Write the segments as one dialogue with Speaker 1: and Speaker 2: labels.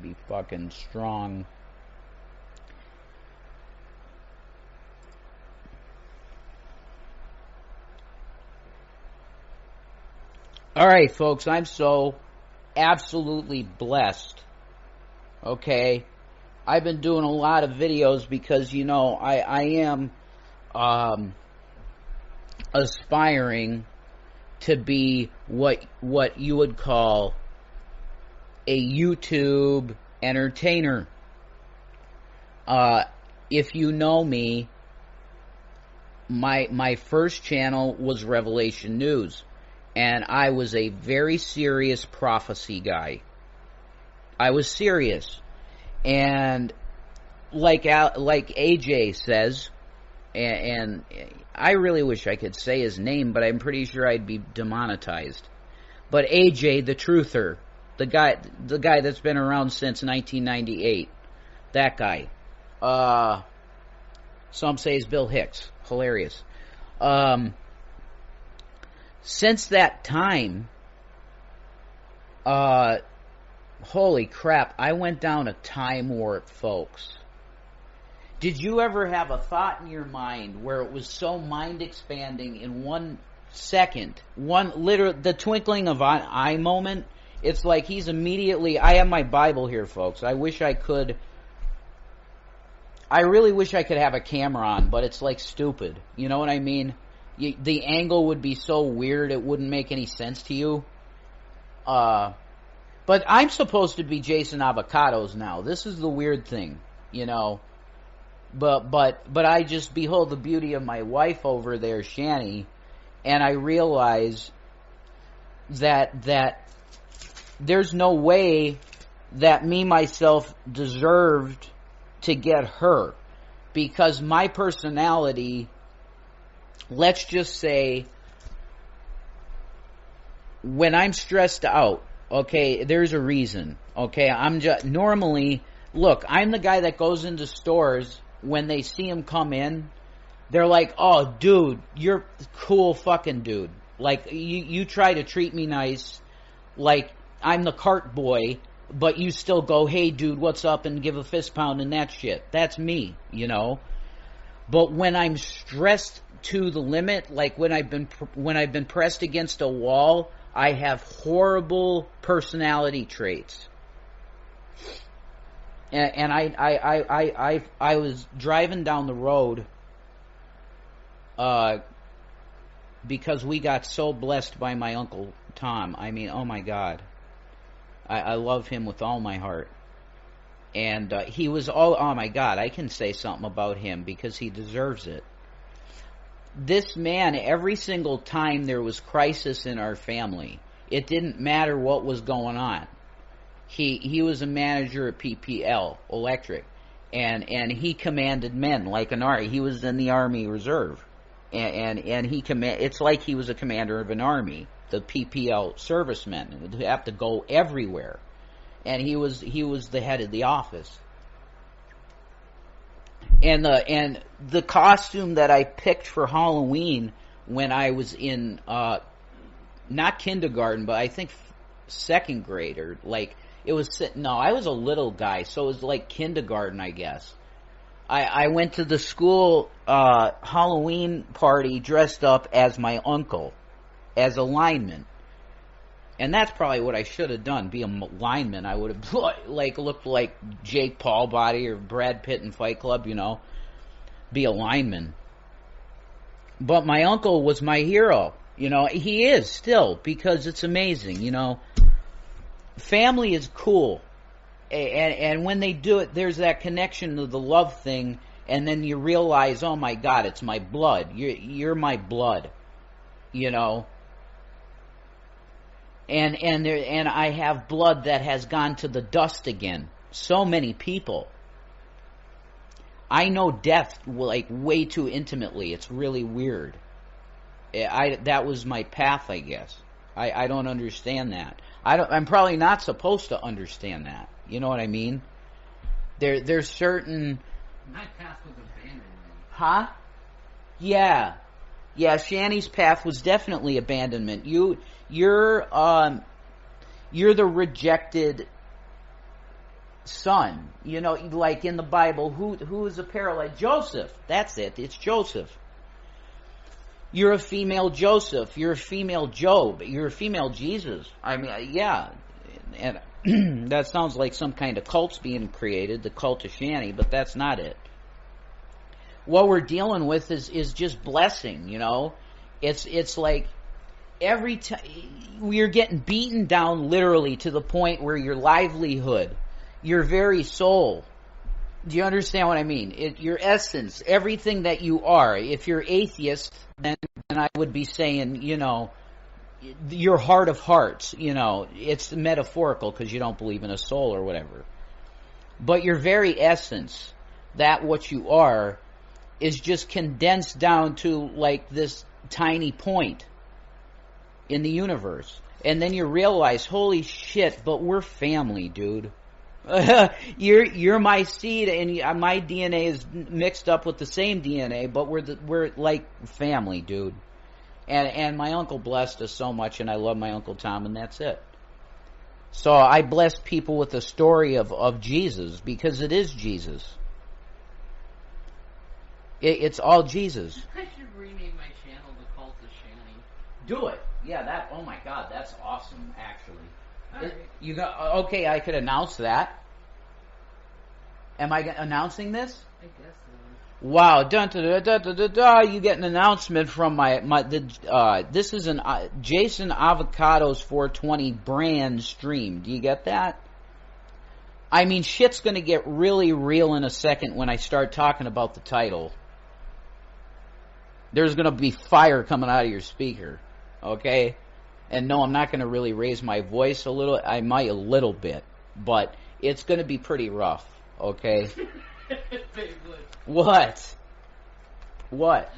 Speaker 1: Be fucking strong. All right, folks, I'm so absolutely blessed. Okay, I've been doing a lot of videos because I am aspiring to be what you would call a YouTube entertainer. If you know me, my first channel was Revelation News, and I was a very serious prophecy guy. I was serious, and like AJ says, and I really wish I could say his name, but I'm pretty sure I'd be demonetized. But AJ, the truther, the guy that's been around since 1998, that guy. Some say he's Bill Hicks. Hilarious. Since that time, holy crap, I went down a time warp, folks. Did you ever have a thought in your mind where it was so mind expanding in 1 second, the twinkling of an eye moment? It's like he's immediately, I have my Bible here, folks. I really wish I could have a camera on, but it's like stupid. You know what I mean? The angle would be so weird it wouldn't make any sense to you. But I'm supposed to be Jason Avocados now. This is the weird thing, But I just behold the beauty of my wife over there, Shanny, and I realize that there's no way that me myself deserved to get her, because my personality, let's just say, when I'm stressed out, okay, there's a reason, okay, normally, look, I'm the guy that goes into stores, when they see him come in, they're like, oh, dude, you're cool fucking dude, like, you try to treat me nice, like, I'm the cart boy, but you still go, hey dude, what's up, and give a fist pound and that shit. That's me, But when I'm stressed to the limit, like when I've been pressed against a wall, I have horrible personality traits. And I was driving down the road, because we got so blessed by my Uncle Tom. I mean, oh my God. I love him with all my heart. And he was oh my God, I can say something about him because he deserves it. This man, every single time there was crisis in our family, it didn't matter what was going on. He was a manager at PPL Electric, and he commanded men like an army. He was in the Army Reserve, and it's like he was a commander of an army. The PPL servicemen would have to go everywhere, and he was the head of the office. And the costume that I picked for Halloween when I was in not kindergarten, but I think second grade, or like I was a little guy, so it was like kindergarten, I guess. I went to the school Halloween party dressed up as my uncle, as a lineman. And that's probably what I should have done, be a lineman. I would have looked like Jake Paul body or Brad Pitt in Fight Club, be a lineman. But my uncle was my hero, he is still, because it's amazing, Family is cool. And when they do it, there's that connection to the love thing, and then you realize, oh my God, it's my blood. You're my blood, And I have blood that has gone to the dust again. So many people. I know death like way too intimately. It's really weird. That was my path, I guess. I don't understand that. I'm probably not supposed to understand that. You know what I mean? There's certain.
Speaker 2: My path was abandonment.
Speaker 1: Huh? Yeah. Yeah, Shanny's path was definitely abandonment. You're the rejected son. You know, like in the Bible, who is a parallel? Joseph. That's it. It's Joseph. You're a female Joseph. You're a female Job. You're a female Jesus. I mean, yeah. And that sounds like some kind of cult's being created, the cult of Shanny, but that's not it. What we're dealing with is just blessing, you know. It's like every time you're getting beaten down literally to the point where your livelihood, your very soul, do you understand what I mean? Your essence, everything that you are. If you're atheist, then I would be saying, you know, your heart of hearts, you know, it's metaphorical because you don't believe in a soul or whatever. But your very essence, that what you are, is just condensed down to like this tiny point in the universe. And then you realize, holy shit, but we're family, dude. You're my seed, and my DNA is mixed up with the same DNA, but we're like family, dude. And my uncle blessed us so much, and I love my Uncle Tom, and that's it. So I bless people with the story of Jesus, because it is Jesus. It's all Jesus.
Speaker 2: I should rename my channel The Cult of Shanny.
Speaker 1: Do it. Yeah, oh my God, that's awesome, actually.
Speaker 2: Right.
Speaker 1: Okay, I could announce that. Am I announcing this?
Speaker 2: I guess so.
Speaker 1: Wow, you get an announcement from this is an Jason Avocados 420 brand stream. Do you get that? I mean, shit's gonna get really real in a second when I start talking about the title. There's gonna be fire coming out of your speaker, okay? And no, I'm not gonna really raise my voice a little. I might a little bit, but it's gonna be pretty rough, okay? What? What?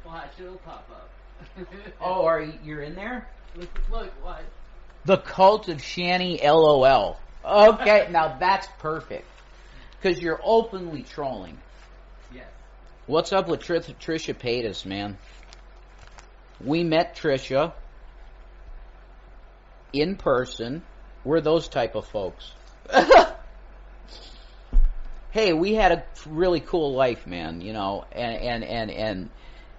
Speaker 2: Watch, it'll pop up.
Speaker 1: Oh, you're in there?
Speaker 2: Look, what?
Speaker 1: The Cult of Shanny LOL. Okay, now that's perfect. Because you're openly trolling.
Speaker 2: Yes.
Speaker 1: What's up with Trisha Paytas, man? We met Trisha in person. We're those type of folks. Hey, we had a really cool life, man, you know, and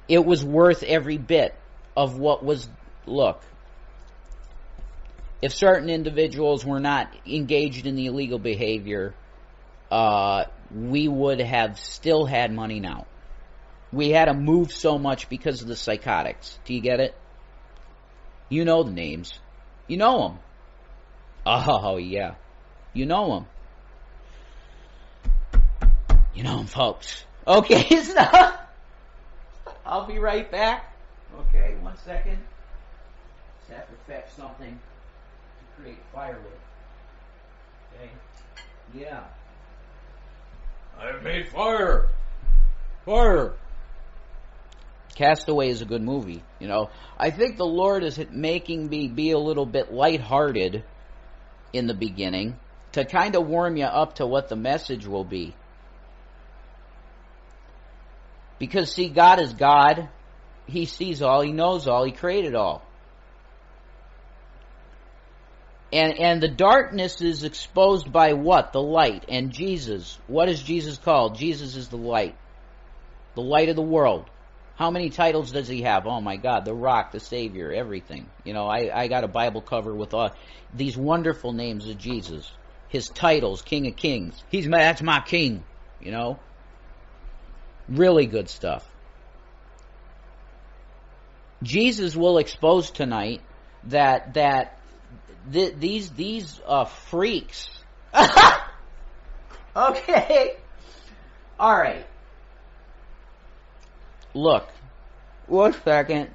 Speaker 1: it was worth every bit of what was, look, if certain individuals were not engaged in the illegal behavior, we would have still had money now. We had to move so much because of the psychotics. Do you get it? You know the names. You know them. Oh, yeah. You know them. You know them, folks. Okay, so I'll be right back. Okay, 1 second. Just have to fetch something to create firewood. Okay? Yeah. I made fire! Fire! Castaway is a good movie, you know. I think the Lord is making me be a little bit lighthearted in the beginning to kind of warm you up to what the message will be. Because, see, God is God. He sees all. He knows all. He created all. And the darkness is exposed by what? The light. And Jesus. What is Jesus called? Jesus is the light. The light of the world. How many titles does he have? Oh, my God. The Rock, the Savior, everything. You know, I got a Bible cover with these wonderful names of Jesus. His titles, King of Kings. That's my king, you know. Really good stuff. Jesus will expose tonight that these freaks. Okay. All right. Look. 1 second.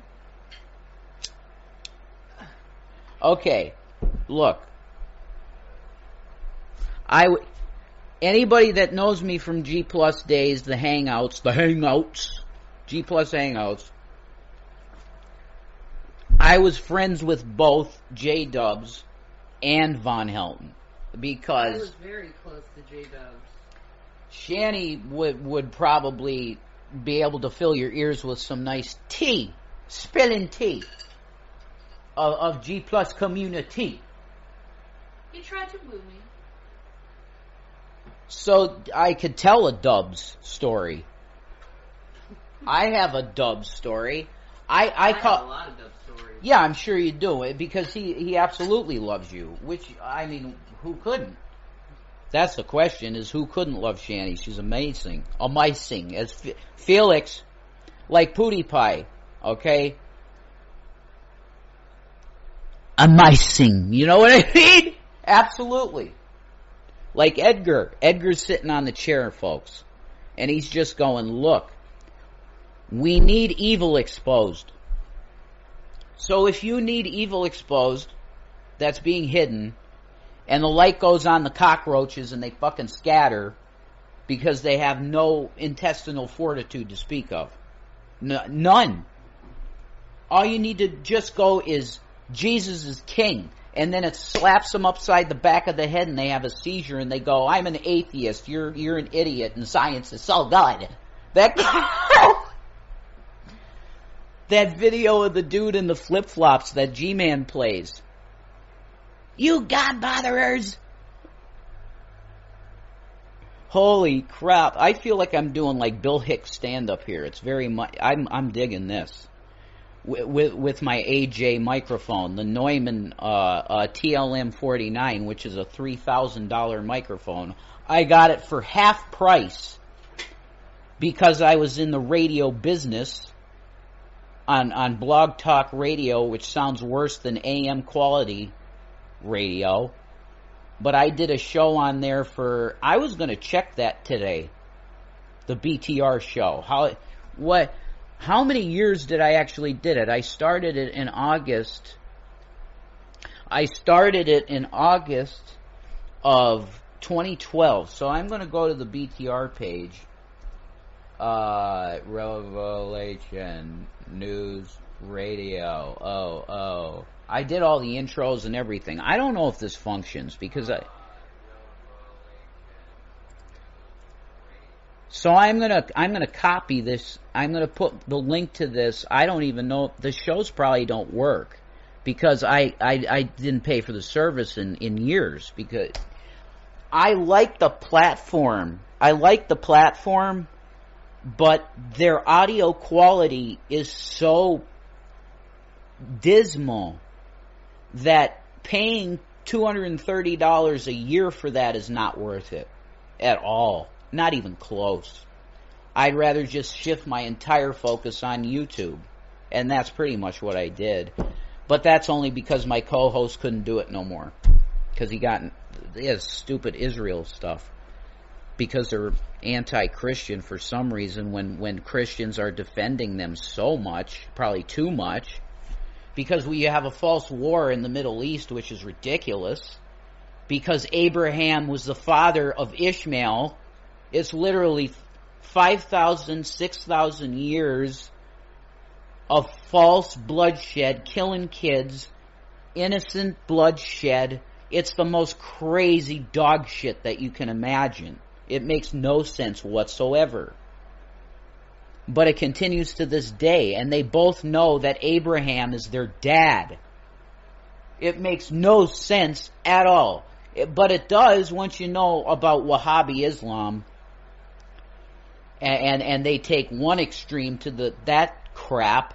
Speaker 1: Okay. Look. Anybody that knows me from G Plus days, the Hangouts, G Plus Hangouts, I was friends with both J-Dubs and Von Helton because
Speaker 2: I was very close to J-Dubs.
Speaker 1: Shanny would probably be able to fill your ears with some nice tea, spilling tea of G Plus community.
Speaker 2: He tried to woo me.
Speaker 1: So I could tell a Dubs story. I have a Dubs story. I
Speaker 2: have a lot of Dubs stories.
Speaker 1: Yeah, I'm sure you do, because he absolutely loves you. Which, I mean, who couldn't? That's the question, is who couldn't love Shanny? She's amazing. Amazing. As Felix, like Pootie Pie, okay? Amazing. You know what I mean? Absolutely. Like Edgar. Edgar's sitting on the chair, folks. And he's just going, look, we need evil exposed. So if you need evil exposed that's being hidden, and the light goes on the cockroaches and they fucking scatter because they have no intestinal fortitude to speak of. None. All you need to just go is Jesus is king. And then it slaps them upside the back of the head and they have a seizure and they go, I'm an atheist, you're an idiot, and science is so good. That video of the dude in the flip-flops that G-Man plays. You God botherers! Holy crap. I feel like I'm doing like Bill Hicks stand-up here. It's very much, I'm digging this. With my AJ microphone, the Neumann TLM 49, which is a $3,000 microphone. I got it for half price because I was in the radio business on Blog Talk Radio, which sounds worse than AM quality radio. But I did a show on there I was going to check that today, the BTR show. How many years did I actually did it? I started it in August. Of 2012. So I'm going to go to the BTR page. Revelation News Radio. Oh. I did all the intros and everything. I don't know if this functions because So I'm gonna copy this. I'm gonna put the link to this. I don't even know, the shows probably don't work because I didn't pay for the service in years, because I like the platform. But their audio quality is so dismal that paying $230 a year for that is not worth it at all. Not even close. I'd rather just shift my entire focus on YouTube. And that's pretty much what I did. But that's only because my co-host couldn't do it no more. Because he has stupid Israel stuff. Because they're anti-Christian for some reason when Christians are defending them so much, probably too much. Because we have a false war in the Middle East, which is ridiculous. Because Abraham was the father of Ishmael. It's literally 5,000, 6,000 years of false bloodshed, killing kids, innocent bloodshed. It's the most crazy dog shit that you can imagine. It makes no sense whatsoever. But it continues to this day, and they both know that Abraham is their dad. It makes no sense at all. But it does once you know about Wahhabi Islam. And they take one extreme to that crap,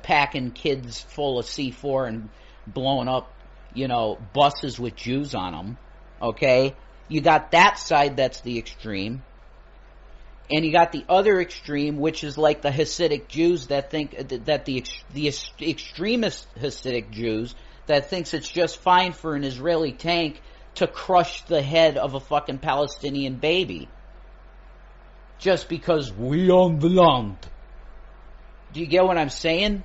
Speaker 1: packing kids full of C4 and blowing up, buses with Jews on them. Okay, you got that side, that's the extreme, and you got the other extreme, which is like the Hasidic Jews that think that the extremist Hasidic Jews that thinks it's just fine for an Israeli tank to crush the head of a fucking Palestinian baby. Just because we own the land. Do you get what I'm saying?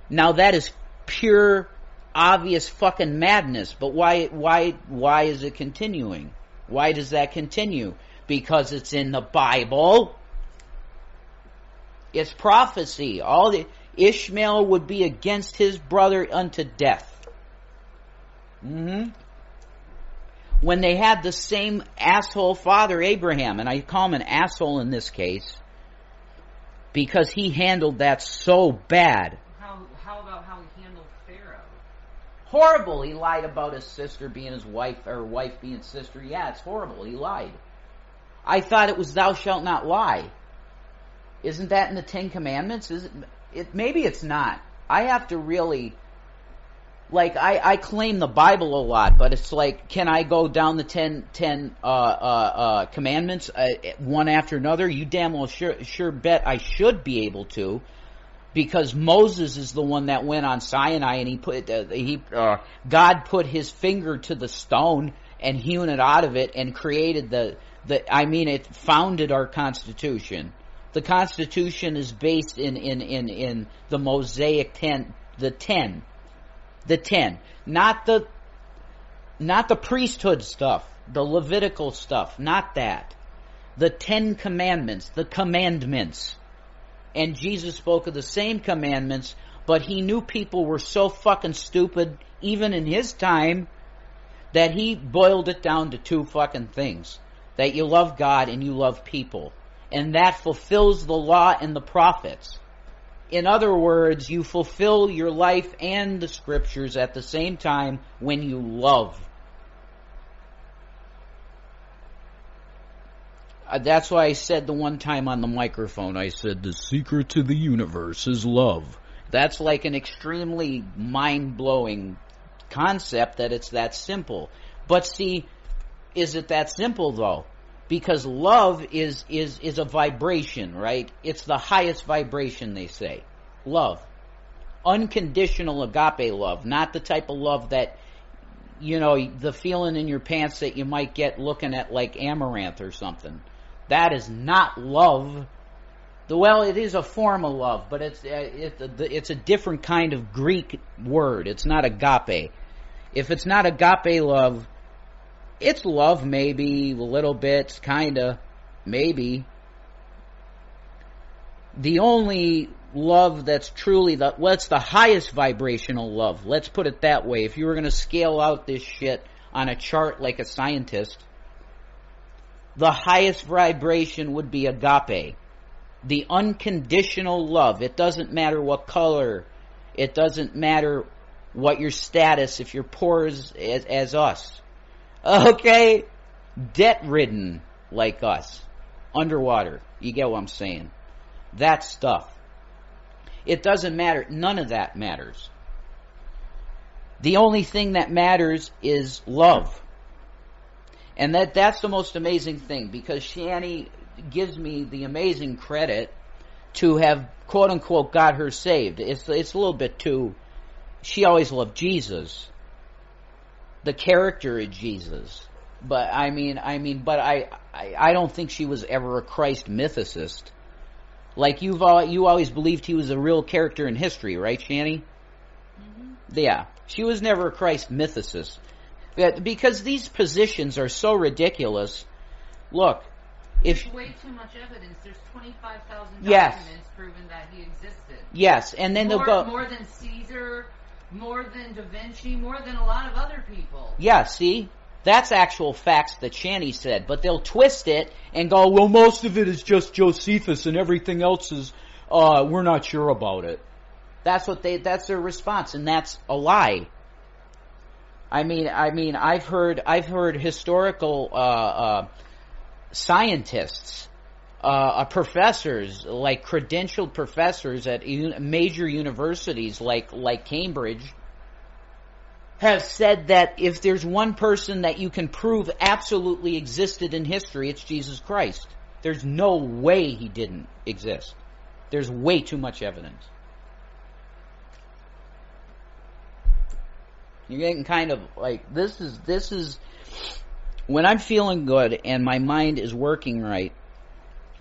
Speaker 1: Now that is pure, obvious fucking madness. But why is it continuing? Why does that continue? Because it's in the Bible. It's prophecy. Ishmael would be against his brother unto death. When they had the same asshole father, Abraham, and I call him an asshole in this case because he handled that so bad.
Speaker 2: How about how he handled Pharaoh?
Speaker 1: Horrible. He lied about his sister being his wife, or wife being sister. Yeah, it's horrible. He lied. I thought it was thou shalt not lie. Isn't that in the Ten Commandments? Is it? Maybe it's not. I have to really, like, I claim the Bible a lot, but it's like, can I go down the 10 commandments one after another? You damn well sure bet I should be able to, because Moses is the one that went on Sinai and God put his finger to the stone and hewn it out of it and created it founded our Constitution. The Constitution is based in the Mosaic 10, the 10, not the priesthood stuff, the Levitical stuff, not that. The 10 commandments, the commandments. And Jesus spoke of the same commandments, but he knew people were so fucking stupid, even in his time, that he boiled it down to 2 fucking things. That you love God and you love people. And that fulfills the law and the prophets. In other words, you fulfill your life and the scriptures at the same time when you love. That's why I said the one time on the microphone, I said, the secret to the universe is love. That's like an extremely mind-blowing concept that it's that simple. But see, is it that simple though? Because love is a vibration, right? It's the highest vibration, they say. Love. Unconditional agape love. Not the type of love that, the feeling in your pants that you might get looking at like amaranth or something. That is not love. Well, it is a form of love, but it's a different kind of Greek word. It's not agape. If it's not agape love, it's love maybe, a little bit, kinda, maybe. The only love that's truly, it's the highest vibrational love. Let's put it that way. If you were going to scale out this shit on a chart like a scientist, the highest vibration would be agape. The unconditional love. It doesn't matter what color. It doesn't matter what your status, if you're poor as us. Okay? Debt-ridden like us. Underwater. You get what I'm saying? That stuff. It doesn't matter. None of that matters. The only thing that matters is love. And that's the most amazing thing, because Shanny gives me the amazing credit to have, quote-unquote, got her saved. It's a little bit too... She always loved Jesus. The character of Jesus. But I don't think she was ever a Christ mythicist. Like you always believed he was a real character in history, right, Shanny? Mm-hmm. Yeah. She was never a Christ mythicist. Because these positions are so ridiculous. Look,
Speaker 2: there's way too much evidence. There's 25,000 documents proving that he existed.
Speaker 1: Yes, and then they'll go
Speaker 2: more than Caesar, more than Da Vinci, more than a lot of other people.
Speaker 1: Yeah, see? That's actual facts that Shanny said, but they'll twist it and go, well, most of it is just Josephus and everything else is we're not sure about it. That's their response, and that's a lie. I've heard historical scientists, professors, like credentialed professors at major universities like Cambridge, have said that if there's one person that you can prove absolutely existed in history, it's Jesus Christ. There's no way he didn't exist. There's way too much evidence. You're getting kind of like, this is, when I'm feeling good and my mind is working right,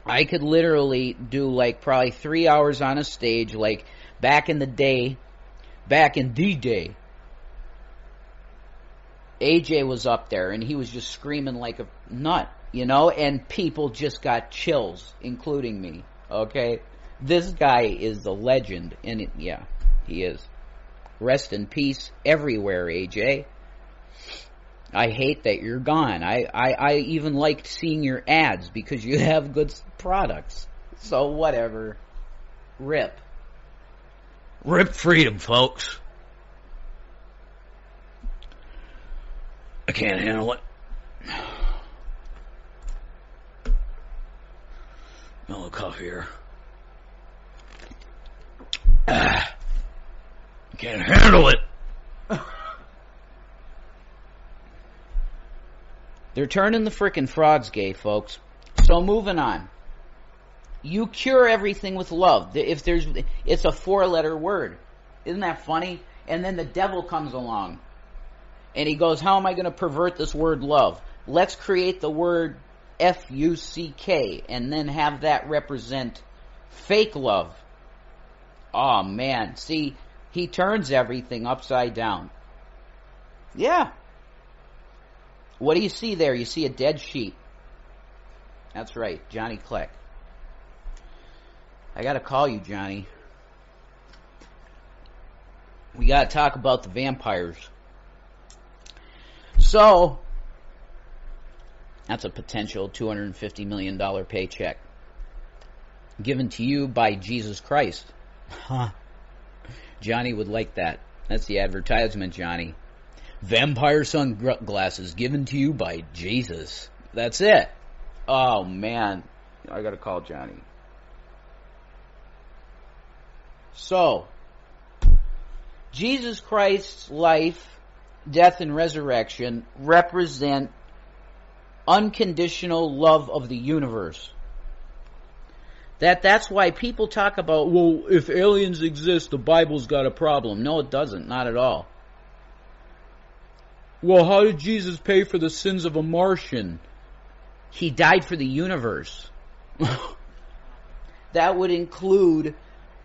Speaker 1: I could literally do like probably 3 hours on a stage, like back in the day, AJ was up there and he was just screaming like a nut, and people just got chills, including me, okay? This guy is a legend, and yeah, he is. Rest in peace everywhere, AJ. I hate that you're gone. I even liked seeing your ads because you have good products. So whatever. Rip freedom, folks. I can't handle it. A little coffee here. I can't handle it. They're turning the frickin' frogs gay, folks. So moving on. You cure everything with love. It's a 4-letter word. Isn't that funny? And then the devil comes along. And he goes, how am I going to pervert this word love? Let's create the word F-U-C-K and then have that represent fake love. Oh, man. See, he turns everything upside down. Yeah. What do you see there? You see a dead sheep. That's right, Johnny Kleck. I got to call you, Johnny. We got to talk about the vampires. So, that's a potential $250 million paycheck given to you by Jesus Christ. Johnny would like that. That's the advertisement, Johnny. Vampire sunglasses given to you by Jesus. That's it. Oh, man. I got to call Johnny. So, Jesus Christ's life, death, and resurrection represent unconditional love of the universe. That's why people talk about, well, if aliens exist, the Bible's got a problem. No, it doesn't. Not at all. Well, how did Jesus pay for the sins of a Martian? He died for the universe. That would include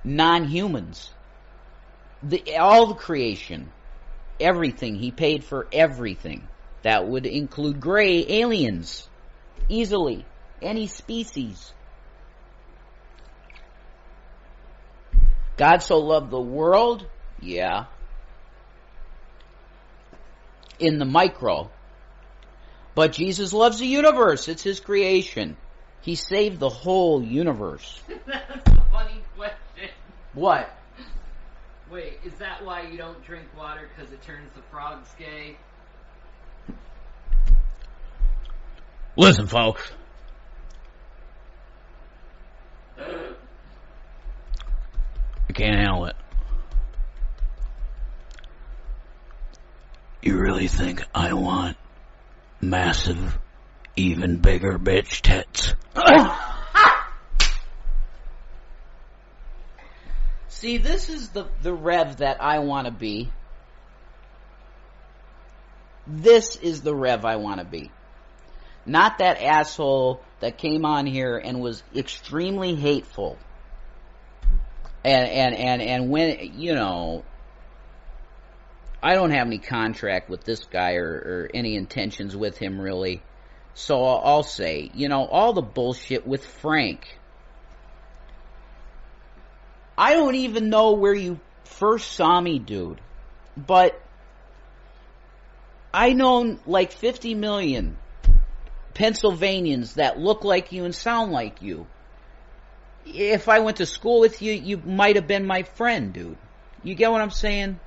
Speaker 1: non-humans. All the creation. Everything. He paid for everything. That would include gray aliens. Easily. Any species. God so loved the world? Yeah. In the micro. But Jesus loves the universe. It's his creation. He saved the whole universe.
Speaker 2: That's a funny question.
Speaker 1: What?
Speaker 2: Wait, is that why you don't drink water? Because it turns the frogs gay?
Speaker 1: Listen, folks. I can't handle it. You really think I want massive, even bigger bitch tits? See, this is the Rev that I want to be. This is the Rev I want to be. Not that asshole that came on here and was extremely hateful. And when, you know, I don't have any contract with this guy or any intentions with him really. So I'll say, you know, all the bullshit with Frank. I don't even know where you first saw me, dude. But I know like 50 million Pennsylvanians that look like you and sound like you. If I went to school with you, you might have been my friend, dude. You get what I'm saying?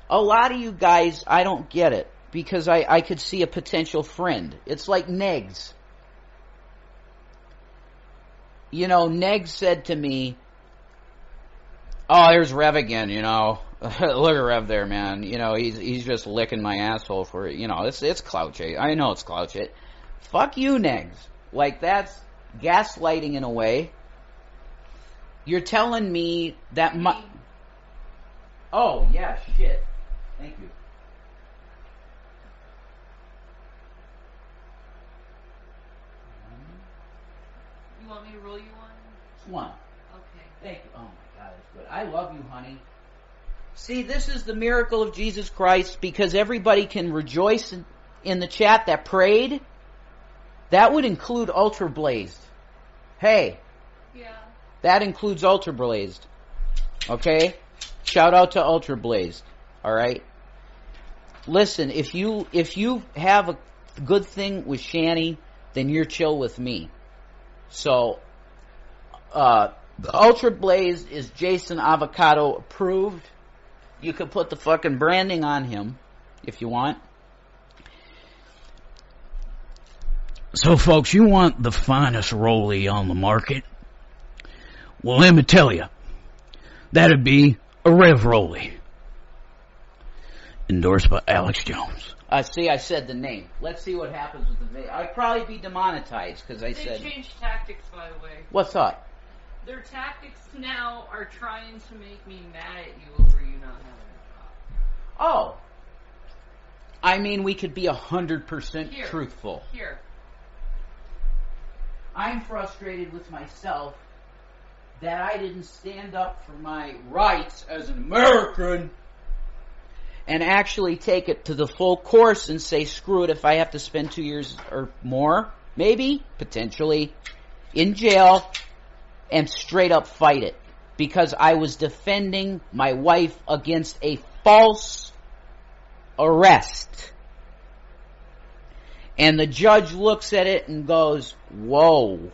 Speaker 1: A lot of you guys, I don't get it. Because I could see a potential friend. It's like Negs. You know, Negs said to me, oh, there's Rev again, you know. Look at Rev there, man. You know, he's just licking my asshole for it. You know, it's clout chase. I know it's clout chase. Fuck you, Negs. Like, that's gaslighting in a way. You're telling me that my... Oh, yeah, shit. Thank you.
Speaker 2: You want me to roll you
Speaker 1: one?
Speaker 2: Okay.
Speaker 1: Thank you. Oh my God, that's good. I love you, honey. See, this is the miracle of Jesus Christ because everybody can rejoice in the chat that prayed. That would include Ultra Blazed. Hey.
Speaker 2: Yeah.
Speaker 1: That includes Ultra Blazed. Okay? Shout out to Ultra Blazed. Alright? Listen, if you have a good thing with Shanny, then you're chill with me. So, Ultra Blaze is Jason Avocado approved. You could put the fucking branding on him. if you want. So, folks, you want the finest rollie on the market? Well, let me tell you, that'd be a Rev Rollie. Endorsed by Alex Jones. See, I said the name. Let's see what happens with the video. I'd probably be demonetized because I said...
Speaker 2: They changed tactics, by the way.
Speaker 1: What's up?
Speaker 2: Their tactics now are trying to make me mad at you over you not having a job.
Speaker 1: Oh. I mean, we could be 100% truthful.
Speaker 2: Here.
Speaker 1: I'm frustrated with myself that I didn't stand up for my rights as an American and actually take it to the full course and say, screw it, if I have to spend 2 years or more, maybe, potentially, in jail, and straight up fight it. Because I was defending my wife against a false arrest. And the judge looks at it and goes, whoa.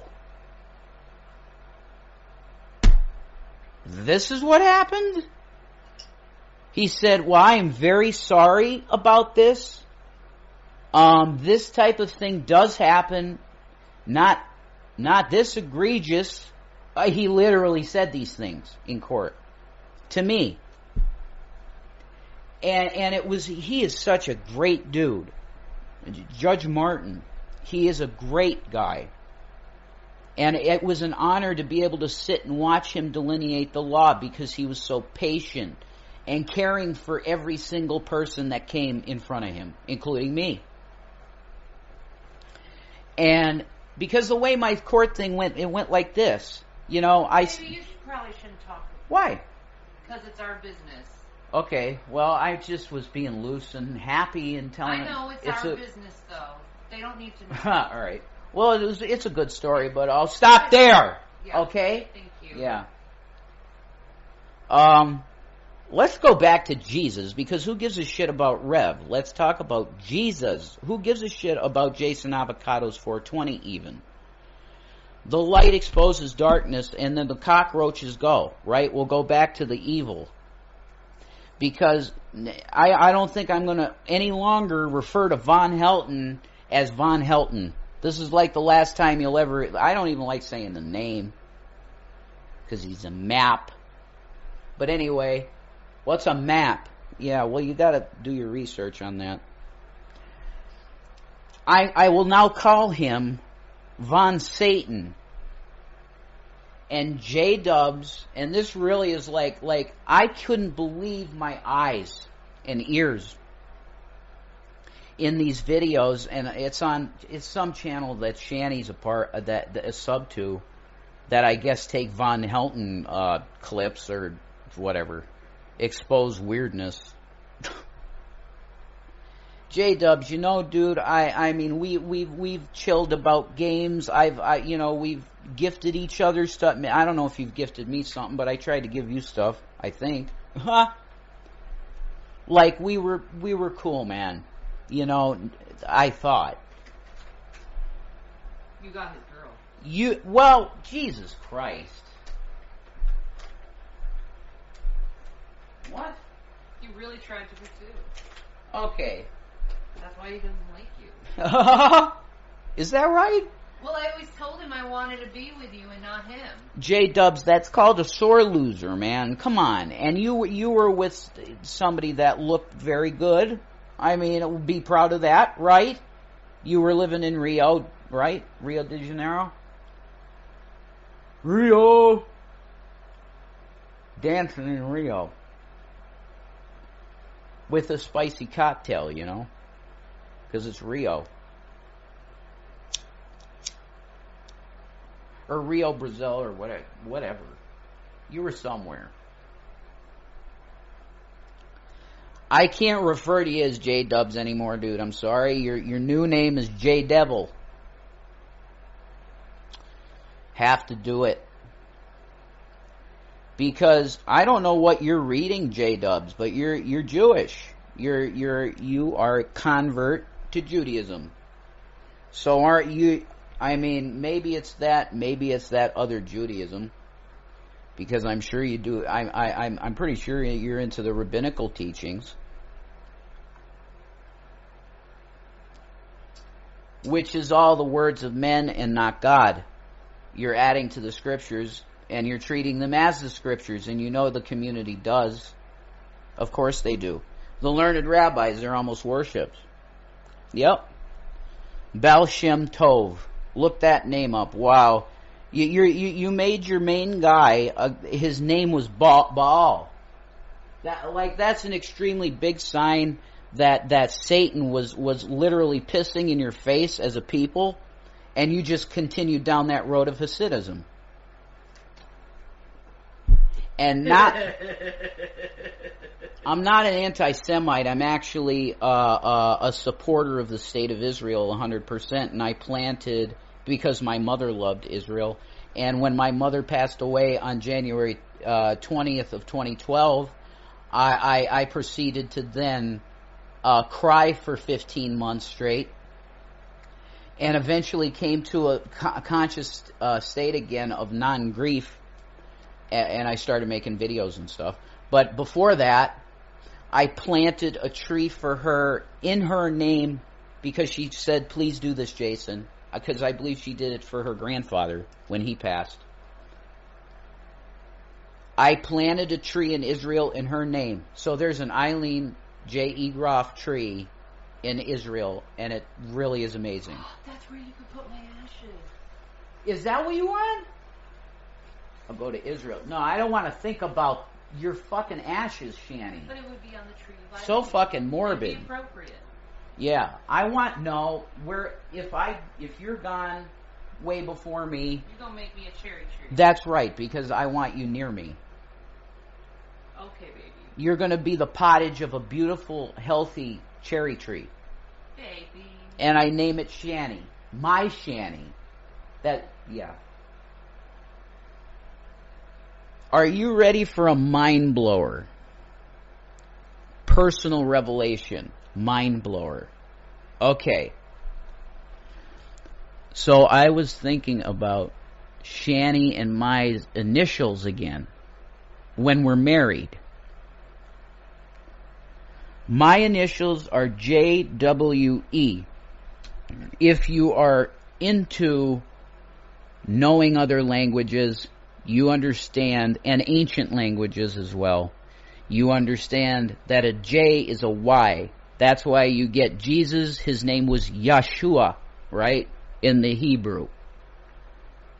Speaker 1: This is what happened? He said, well, I am very sorry about this. This type of thing does happen. Not this egregious. He literally said these things in court. To me. And he is such a great dude. Judge Martin. He is a great guy. And it was an honor to be able to sit and watch him delineate the law because he was so patient and caring for every single person that came in front of him, including me. And because the way my court thing went, it went like this. You know,
Speaker 2: Maybe you probably shouldn't talk.
Speaker 1: Why?
Speaker 2: Because it's our business.
Speaker 1: Okay, well, I just was being loose and happy and telling
Speaker 2: I know, it's our business, though. They don't need to know.
Speaker 1: All right. Well, it's a good story, but I'll stop there.
Speaker 2: Yeah.
Speaker 1: Okay?
Speaker 2: Thank you.
Speaker 1: Yeah. Let's go back to Jesus, because who gives a shit about Rev? Let's talk about Jesus. Who gives a shit about Jason Avocados 420 even? The light exposes darkness, and then the cockroaches go, right? We'll go back to the evil. Because I don't think I'm going to any longer refer to Von Helton as Von Helton. This is like the last time you'll ever... I don't even like saying the name, because he's a map. But anyway... What's a map? Yeah, well, you got to do your research on that. I will now call him Von Satan. And J-Dubs, and this really is like I couldn't believe my eyes and ears in these videos, and it's some channel that Shanny's a part of, that is sub to, that I guess take Von Helton clips or whatever. Expose weirdness. J-Dubs, you know, dude, I mean, we've chilled about games. We've gifted each other stuff. I don't know if you've gifted me something, but I tried to give you stuff, I think. Like, we were cool, man. You know, I thought.
Speaker 2: You got his girl.
Speaker 1: Well, Jesus Christ. What?
Speaker 2: He really tried to pursue.
Speaker 1: Okay.
Speaker 2: That's why he doesn't like you.
Speaker 1: Is that right?
Speaker 2: Well, I always told him I wanted to be with you and not him.
Speaker 1: J-Dubs, that's called a sore loser, man. Come on. And you were with somebody that looked very good. I mean, be proud of that, right? You were living in Rio, right? Rio de Janeiro? Rio! Dancing in Rio. With a spicy cocktail, you know, because it's Rio. Or Rio, Brazil, or whatever. You were somewhere. I can't refer to you as J-Dubs anymore, dude. I'm sorry. Your new name is J-Devil. Have to do it. Because I don't know what you're reading, J-Dubs, but you're Jewish. You are a convert to Judaism. So aren't you? I mean, maybe it's that other Judaism, because I'm sure you do. I'm pretty sure you're into the rabbinical teachings. which is all the words of men and not God. You're adding to the scriptures, and you're treating them as the scriptures, and you know the community does. Of course they do. The learned rabbis, they're almost worshipped. Yep. Baal Shem Tov. Look that name up. Wow. You made your main guy, his name was Baal. That's an extremely big sign that Satan was literally pissing in your face as a people, and you just continued down that road of Hasidism. And I'm not an anti-Semite. I'm actually a supporter of the state of Israel 100%, and I planted because my mother loved Israel. And when my mother passed away on January 20th of 2012, I proceeded to then cry for 15 months straight, and eventually came to a conscious state again of non-grief, and I started making videos and stuff. But before that, I planted a tree for her in her name because she said, please do this, Jason, because I believe she did it for her grandfather when he passed. I planted a tree in Israel in her name. So there's an Eileen J. Egroff tree in Israel, and it really is amazing.
Speaker 2: That's where you can put my ashes.
Speaker 1: Is that what you want? I'll go to Israel. No, I don't want to think about your fucking ashes, Shanny.
Speaker 2: But it would be on the tree.
Speaker 1: So fucking morbid.
Speaker 2: It would be appropriate.
Speaker 1: Yeah, I want if you're gone way before me.
Speaker 2: You're gonna make me a cherry tree.
Speaker 1: That's right, because I want you near me.
Speaker 2: Okay, baby.
Speaker 1: You're gonna be the pottage of a beautiful, healthy cherry tree.
Speaker 2: Baby.
Speaker 1: And I name it Shanny. My Shanny. Yeah. Are you ready for a mind blower? Personal revelation. Mind blower. Okay. So I was thinking about Shanny and my initials again when we're married. My initials are JWE. If you are into knowing other languages, you understand, and ancient languages as well, you understand that a J is a Y. That's why you get Jesus, his name was Yeshua, right? In the Hebrew.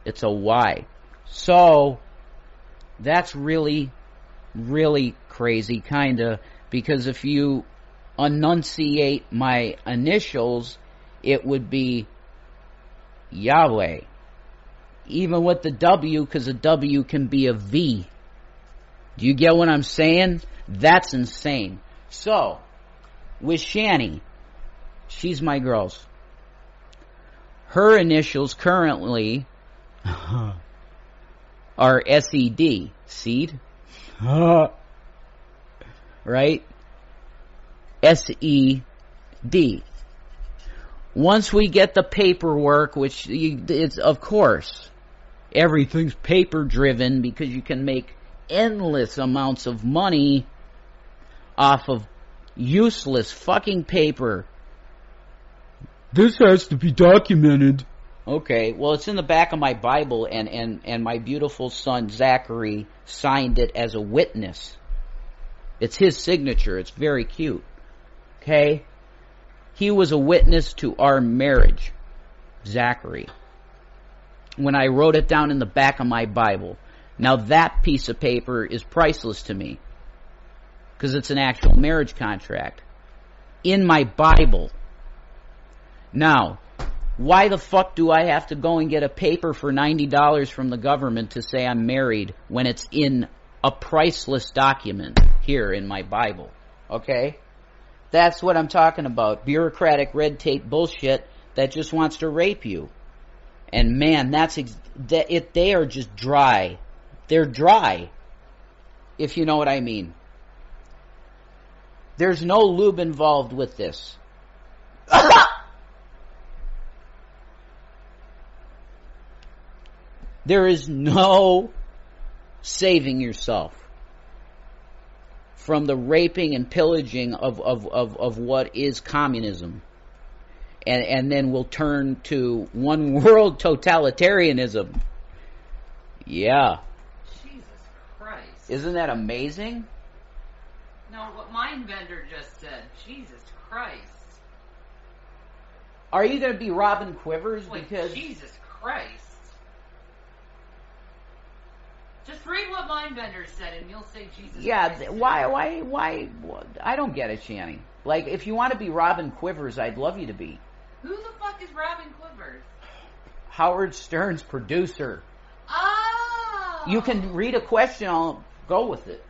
Speaker 1: It's a Y. So, that's really, really crazy, kinda, because if you enunciate my initials, it would be Yahweh. Even with the W, because a W can be a V. Do you get what I'm saying? That's insane. So, with Shanny, she's my girls. Her initials currently are SED. Seed? Right? SED. Once we get the paperwork, which it's, of course, everything's paper driven because you can make endless amounts of money off of useless fucking paper. This has to be documented. Okay, well, it's in the back of my Bible, and my beautiful son Zachary signed it as a witness. It's his signature. It's very cute. Okay? He was a witness to our marriage, Zachary, when I wrote it down in the back of my Bible. Now that piece of paper is priceless to me because it's an actual marriage contract in my Bible. Now, why the fuck do I have to go and get a paper for $90 from the government to say I'm married when it's in a priceless document here in my Bible? Okay? That's what I'm talking about. Bureaucratic red tape bullshit that just wants to rape you. And man, they are just dry. They're dry, if you know what I mean. There's no lube involved with this. There is no saving yourself from the raping and pillaging of what is communism. and then we'll turn to one world totalitarianism. Yeah.
Speaker 2: Jesus Christ.
Speaker 1: Isn't that amazing?
Speaker 2: No, what Mindbender just said. Jesus Christ.
Speaker 1: Are you going to be Robin Quivers?
Speaker 2: Like,
Speaker 1: because
Speaker 2: Jesus Christ. Just read what Mindbender said and you'll say Jesus Christ.
Speaker 1: Yeah, why? I don't get it, Shanny. Like, if you want to be Robin Quivers, I'd love you to be.
Speaker 2: Who the fuck is Robin Quivers?
Speaker 1: Howard Stern's producer.
Speaker 2: Oh!
Speaker 1: You can read a question, I'll go with it.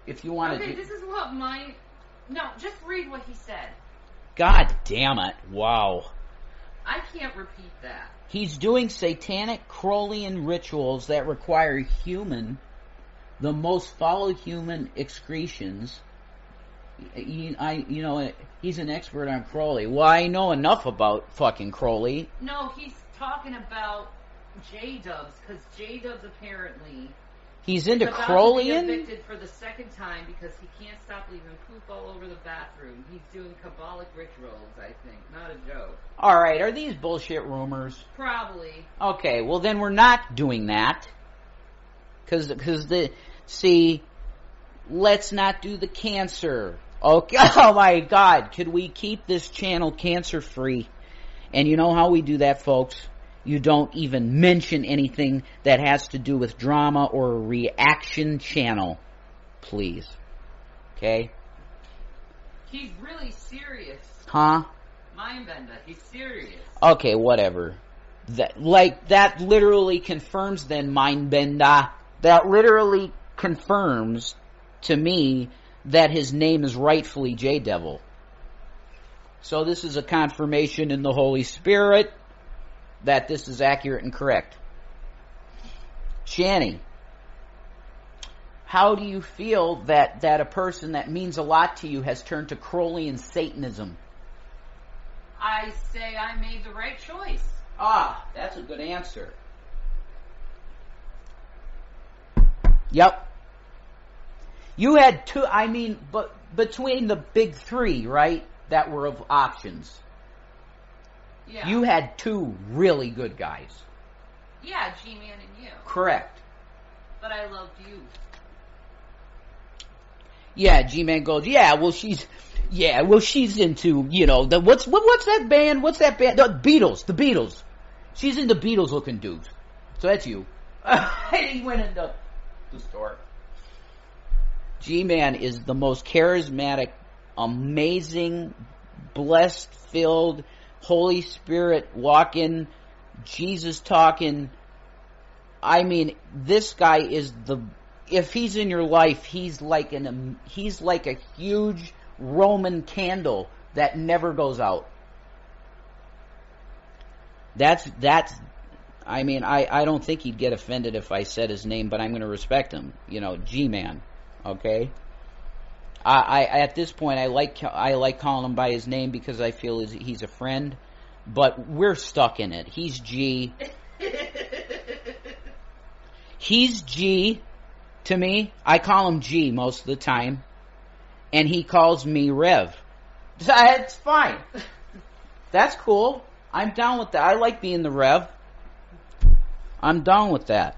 Speaker 1: If you want to
Speaker 2: Okay, this is what No, just read what he said.
Speaker 1: God damn it. Wow.
Speaker 2: I can't repeat that.
Speaker 1: He's doing satanic Crowleyan rituals that require the most foul human excretions. He's an expert on Crowley. Well, I know enough about fucking Crowley.
Speaker 2: No, he's talking about J-Dubs, because J-Dubs apparently...
Speaker 1: He's into
Speaker 2: about
Speaker 1: Crowleyan?
Speaker 2: to be evicted for the second time because he can't stop leaving poop all over the bathroom. He's doing Kabbalic rituals, I think. Not a joke.
Speaker 1: Alright, are these bullshit rumors?
Speaker 2: Probably.
Speaker 1: Okay, well then we're not doing that. Let's not do the cancer. Okay, oh my God, could we keep this channel cancer free? And you know how we do that, folks? You don't even mention anything that has to do with drama or a reaction channel. Please. Okay?
Speaker 2: He's really serious.
Speaker 1: Huh?
Speaker 2: Mindbender, he's serious.
Speaker 1: Okay, whatever. That literally confirms then, Mindbender. That literally confirms to me that his name is rightfully J-Devil. So this is a confirmation in the Holy Spirit that this is accurate and correct. Shanny, how do you feel that a person that means a lot to you has turned to Crowleyan Satanism?
Speaker 2: I say I made the right choice.
Speaker 1: Ah, that's a good answer. Yep. You had two, but between the big three, right, that were of options.
Speaker 2: Yeah.
Speaker 1: You had two really good guys.
Speaker 2: Yeah, G-Man and you.
Speaker 1: Correct.
Speaker 2: But I loved you.
Speaker 1: Yeah, G-Man goes, she's into, what's that band? What's that band? The Beatles. She's into Beatles looking dudes. So that's you. He went into the store. G-Man is the most charismatic, amazing, blessed-filled, Holy Spirit walking, Jesus talking. This guy is if he's in your life, he's like a huge Roman candle that never goes out. I don't think he'd get offended if I said his name, but I'm going to respect him. G-Man. Okay? At this point, I like calling him by his name because I feel he's a friend, but we're stuck in it. He's G. He's G to me. I call him G most of the time, and he calls me Rev. It's fine. That's cool. I'm down with that. I like being the Rev. I'm down with that.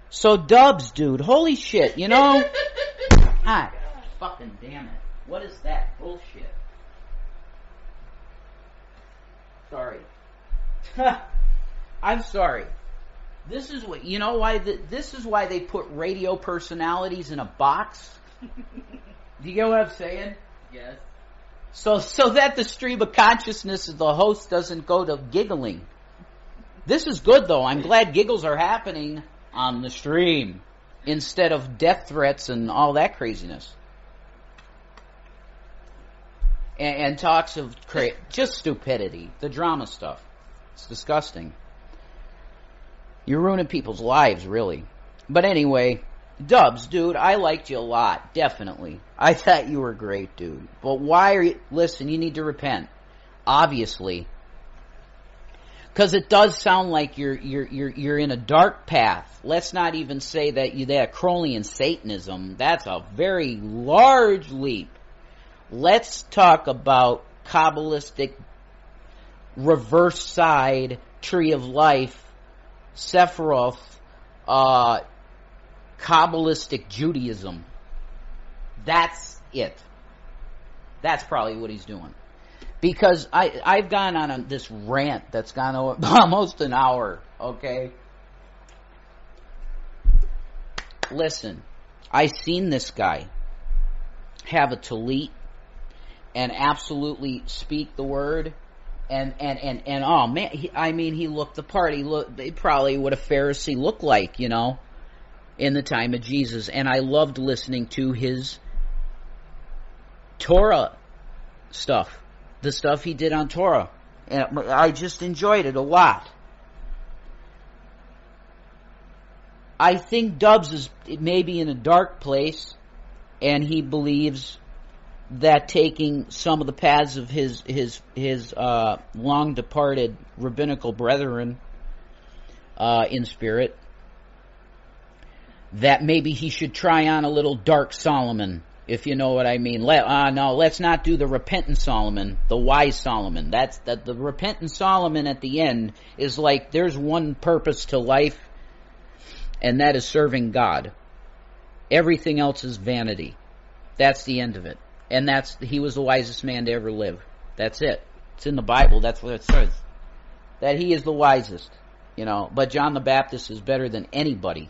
Speaker 1: So Dubs, dude, holy shit, God fucking damn it. What is that bullshit? Sorry. I'm sorry. This is what, this is why they put radio personalities in a box? Do you get what I'm saying?
Speaker 2: Yes.
Speaker 1: So that the stream of consciousness of the host doesn't go to giggling. This is good though. I'm glad giggles are happening on the stream instead of death threats and all that craziness. And talks of just stupidity, the drama stuff. It's disgusting. You're ruining people's lives, really. But anyway, Dubs, dude, I liked you a lot, definitely. I thought you were great, dude. But why are you... Listen, you need to repent. Obviously. Because it does sound like you're in a dark path. Let's not even say that Crowleyan Satanism. That's a very large leap. Let's talk about Kabbalistic reverse side, tree of life, Sephiroth, Kabbalistic Judaism. That's it. That's probably what he's doing. Because I've gone on this rant that's gone over almost an hour, okay? Listen, I seen this guy have a tallit and absolutely speak the word, and oh man, he looked the part. He probably what a Pharisee looked like, in the time of Jesus. And I loved listening to his Torah stuff, the stuff he did on Torah, and I just enjoyed it a lot. I think Dubs is maybe in a dark place, and he believes that taking some of the paths of his long departed rabbinical brethren in spirit, that maybe he should try on a little dark Solomon, if you know what I mean. No, let's not do the repentant Solomon, the wise Solomon. The repentant Solomon at the end is like, there's one purpose to life, and that is serving God. Everything else is vanity. That's the end of it. And he was the wisest man to ever live. That's it. It's in the Bible. That's what it says. That he is the wisest. But John the Baptist is better than anybody.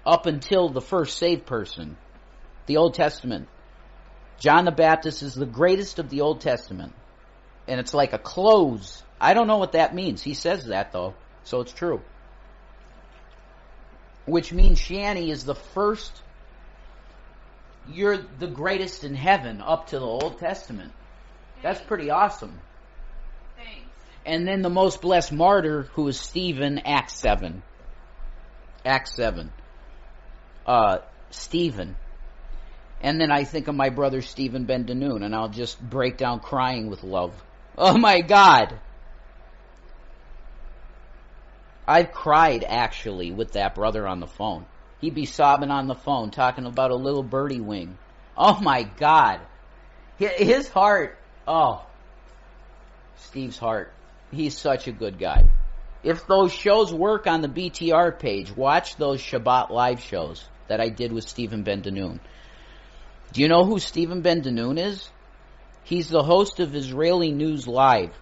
Speaker 1: Up until the first saved person. The Old Testament. John the Baptist is the greatest of the Old Testament. And it's like a close. I don't know what that means. He says that though. So it's true. Which means Shanny is the first. You're the greatest in heaven up to the Old Testament. That's pretty awesome.
Speaker 2: Thanks.
Speaker 1: And then the most blessed martyr, who is Stephen, Acts 7. Acts 7. Stephen. And then I think of my brother Stephen Ben Danoon, and I'll just break down crying with love. Oh my God! I've cried, actually, with that brother on the phone. He'd be sobbing on the phone, talking about a little birdie wing. Oh my God. His heart, Steve's heart. He's such a good guy. If those shows work on the BTR page, watch those Shabbat live shows that I did with Stephen Ben Danoon. Do you know who Stephen Ben Danoon is? He's the host of Israeli News Live.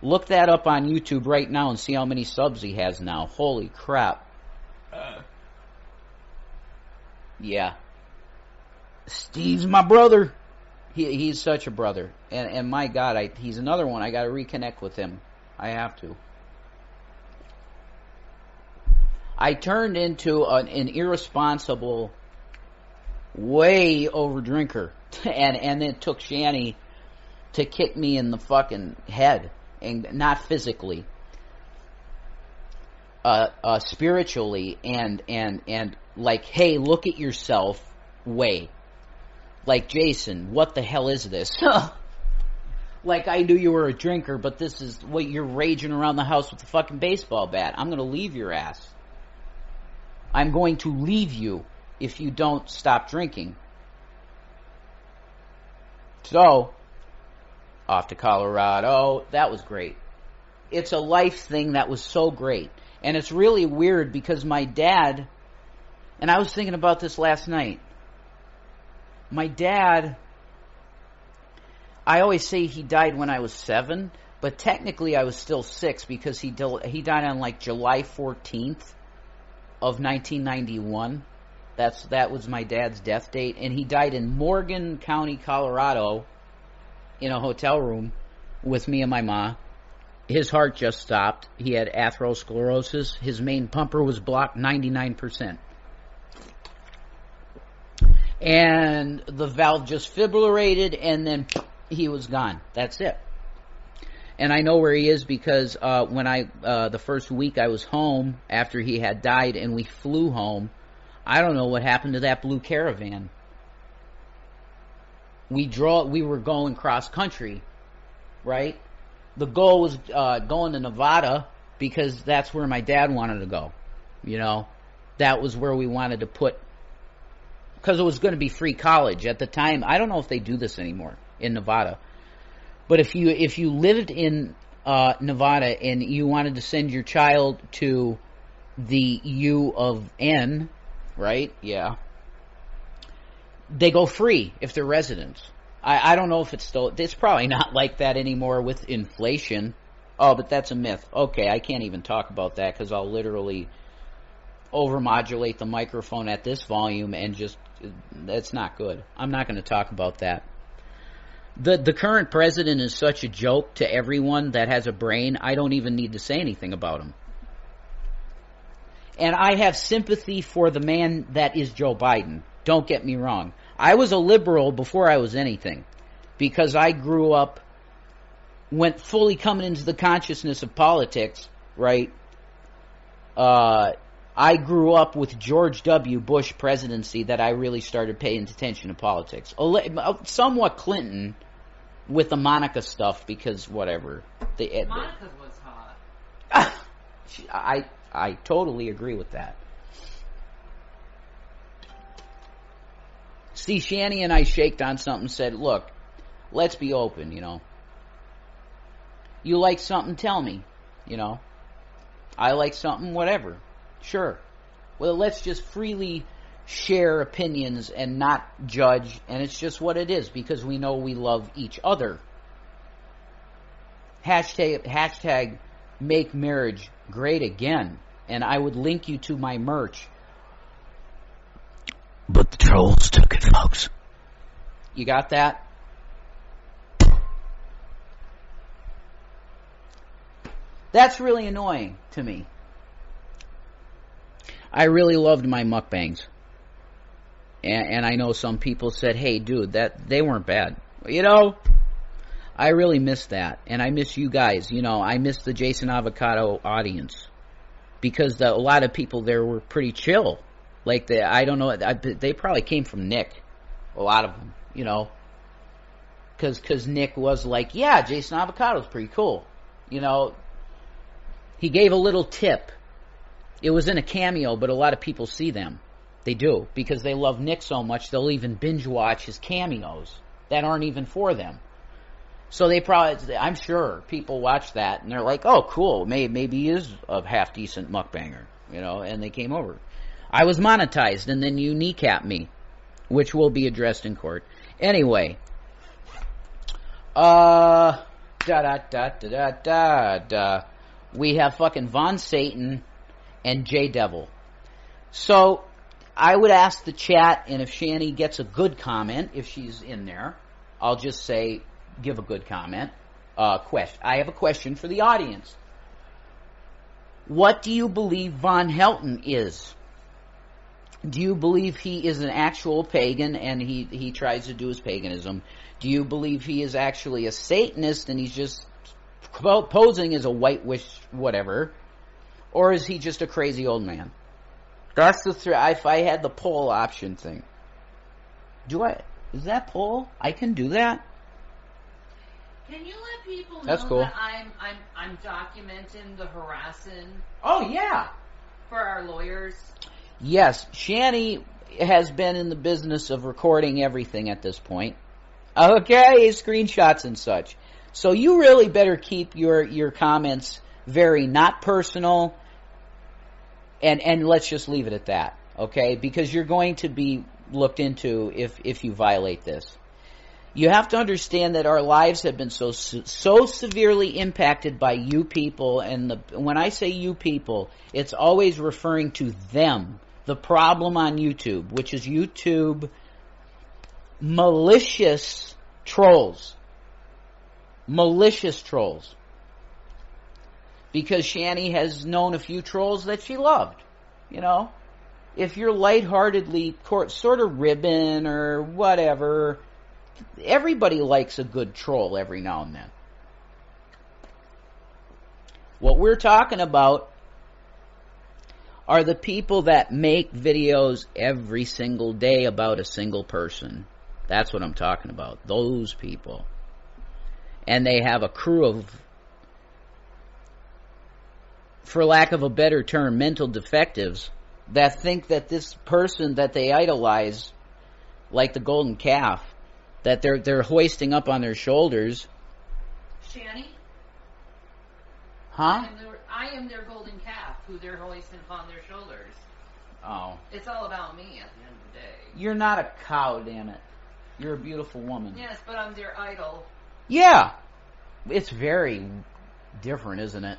Speaker 1: Look that up on YouTube right now and see how many subs he has now. Holy crap. Yeah. Steve's my brother. He's such a brother. And my God, he's another one. I got to reconnect with him. I have to. I turned into an irresponsible, way over drinker. And it took Shanny to kick me in the fucking head. And not physically. Spiritually and like, hey, look at yourself way. Like, Jason, what the hell is this? Like, I knew you were a drinker, but this is what you're raging around the house with a fucking baseball bat. I'm gonna leave your ass. I'm going to leave you if you don't stop drinking. So, off to Colorado. That was great. It's a life thing that was so great. And it's really weird because my dad, and I was thinking about this last night. My dad, I always say he died when I was 7, but technically I was still 6 because he died on like July 14th of 1991. That was my dad's death date, and he died in Morgan County, Colorado, in a hotel room with me and my ma. His heart just stopped. He had atherosclerosis. His main pumper was blocked 99%. And the valve just fibrillated, and then he was gone. That's it. And I know where he is because when the first week I was home after he had died and we flew home, I don't know what happened to that blue Caravan. We were going cross country, right? The goal was going to Nevada because that's where my dad wanted to go. That was where we wanted to put, because it was going to be free college at the time. I don't know if they do this anymore in Nevada, but if you lived in Nevada, and you wanted to send your child to the U of N, right? Yeah. They go free if they're residents. I don't know if it's probably not like that anymore with inflation. Oh, but that's a myth. Okay, I can't even talk about that because I'll literally overmodulate the microphone at this volume and that's not good. I'm not going to talk about that. The current president is such a joke to everyone that has a brain, I don't even need to say anything about him. And I have sympathy for the man that is Joe Biden. Don't get me wrong. I was a liberal before I was anything because I grew up, went fully coming into the consciousness of politics, right? I grew up with George W. Bush presidency that I really started paying attention to politics. Somewhat Clinton with the Monica stuff because whatever.
Speaker 2: Monica was hot.
Speaker 1: I totally agree with that. See, Shanny and I shaked on something and said, look, let's be open, you know. You like something, tell me, you know. I like something, whatever. Sure. Well, let's just freely share opinions and not judge, and it's just what it is because we know we love each other. Hashtag make marriage great again. And I would link you to my merch. But the trolls took it, folks. You got that? That's really annoying to me. I really loved my mukbangs. And I know some people said, hey, dude, they weren't bad. You know, I really miss that. And I miss you guys. You know, I miss the Jason Avocado audience. Because a lot of people there were pretty chill. Like, I don't know, they probably came from Nick. A lot of them, you know. Because Nick was like, yeah, Jason Avocado's pretty cool. You know, he gave a little tip. It was in a cameo, but a lot of people see them. They do. Because they love Nick so much, they'll even binge watch his cameos that aren't even for them. So they probably, I'm sure people watch that and they're like, oh, cool, maybe he is a half-decent mukbanger, you know, and they came over. I was monetized and then you kneecapped me, which will be addressed in court. Anyway, we have fucking Von Satan and J Devil. So I would ask the chat, and if Shani gets a good comment, if she's in there, I'll just say, give a good comment. Question. I have a question for the audience. What do you believe Von Helton is? Do you believe he is an actual pagan and he tries to do his paganism? Do you believe he is actually a Satanist and he's just posing as a white witch, whatever? Or is he just a crazy old man? That's the if I had the poll option thing. Is that poll? I can do that?
Speaker 2: Can you let people know
Speaker 1: That's cool.
Speaker 2: that I'm documenting the harassing?
Speaker 1: Oh yeah.
Speaker 2: For our lawyers.
Speaker 1: Yes, Shani has been in the business of recording everything at this point. Okay, screenshots and such. So you really better keep your comments very not personal, and let's just leave it at that, okay? Because you're going to be looked into if you violate this. You have to understand that our lives have been so severely impacted by you people, and when I say you people, it's always referring to them. The problem on YouTube, which is YouTube malicious trolls. Malicious trolls. Because Shani has known a few trolls that she loved, you know? If you're lightheartedly sort of ribbon or whatever, everybody likes a good troll every now and then. What we're talking about are the people that make videos every single day about a single person. That's what I'm talking about. Those people. And they have a crew of, for lack of a better term, mental defectives that think that this person that they idolize, like the golden calf, that they're hoisting up on their shoulders.
Speaker 2: Shani?
Speaker 1: Huh?
Speaker 2: I am their golden calf, who they're hoisting upon their shoulders.
Speaker 1: Oh.
Speaker 2: It's all about me at the end of the day.
Speaker 1: You're not a cow, damn it. You're a beautiful woman.
Speaker 2: Yes, but I'm their idol.
Speaker 1: Yeah. It's very different, isn't it?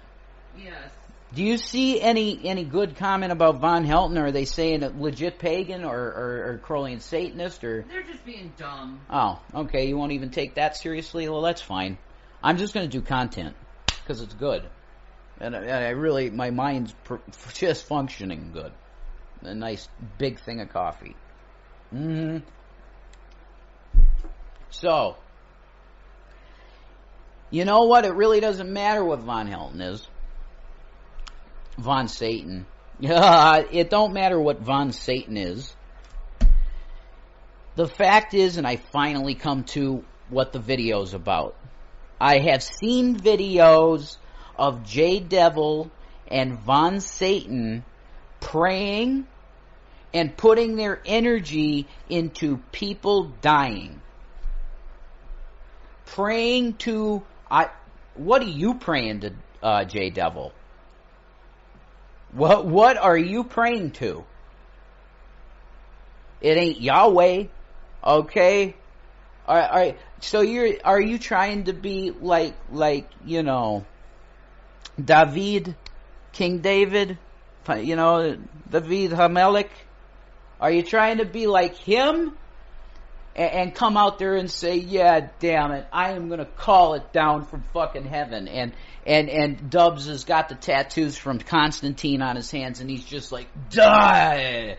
Speaker 2: Yes.
Speaker 1: Do you see any good comment about Von Helton? Or are they saying a legit pagan or Crowley and Satanist? Or
Speaker 2: they're just being dumb.
Speaker 1: Oh, okay. You won't even take that seriously? Well, that's fine. I'm just going to do content because it's good. And I really, my mind's just functioning good. A nice big thing of coffee. So, you know what? It really doesn't matter what Von Helton is. Von Satan. It don't matter what Von Satan is. The fact is, and I finally come to what the video's about. I have seen videos of J Devil and Von Satan praying and putting their energy into people dying. Praying to... what are you praying to, J Devil? What are you praying to? It ain't Yahweh, okay? So are you trying to be like you know, David, King David, you know, David Hamelech? Are you trying to be like him and come out there and say, yeah, damn it, I am gonna call it down from fucking heaven? And Dubs has got the tattoos from Constantine on his hands, and he's just like, die,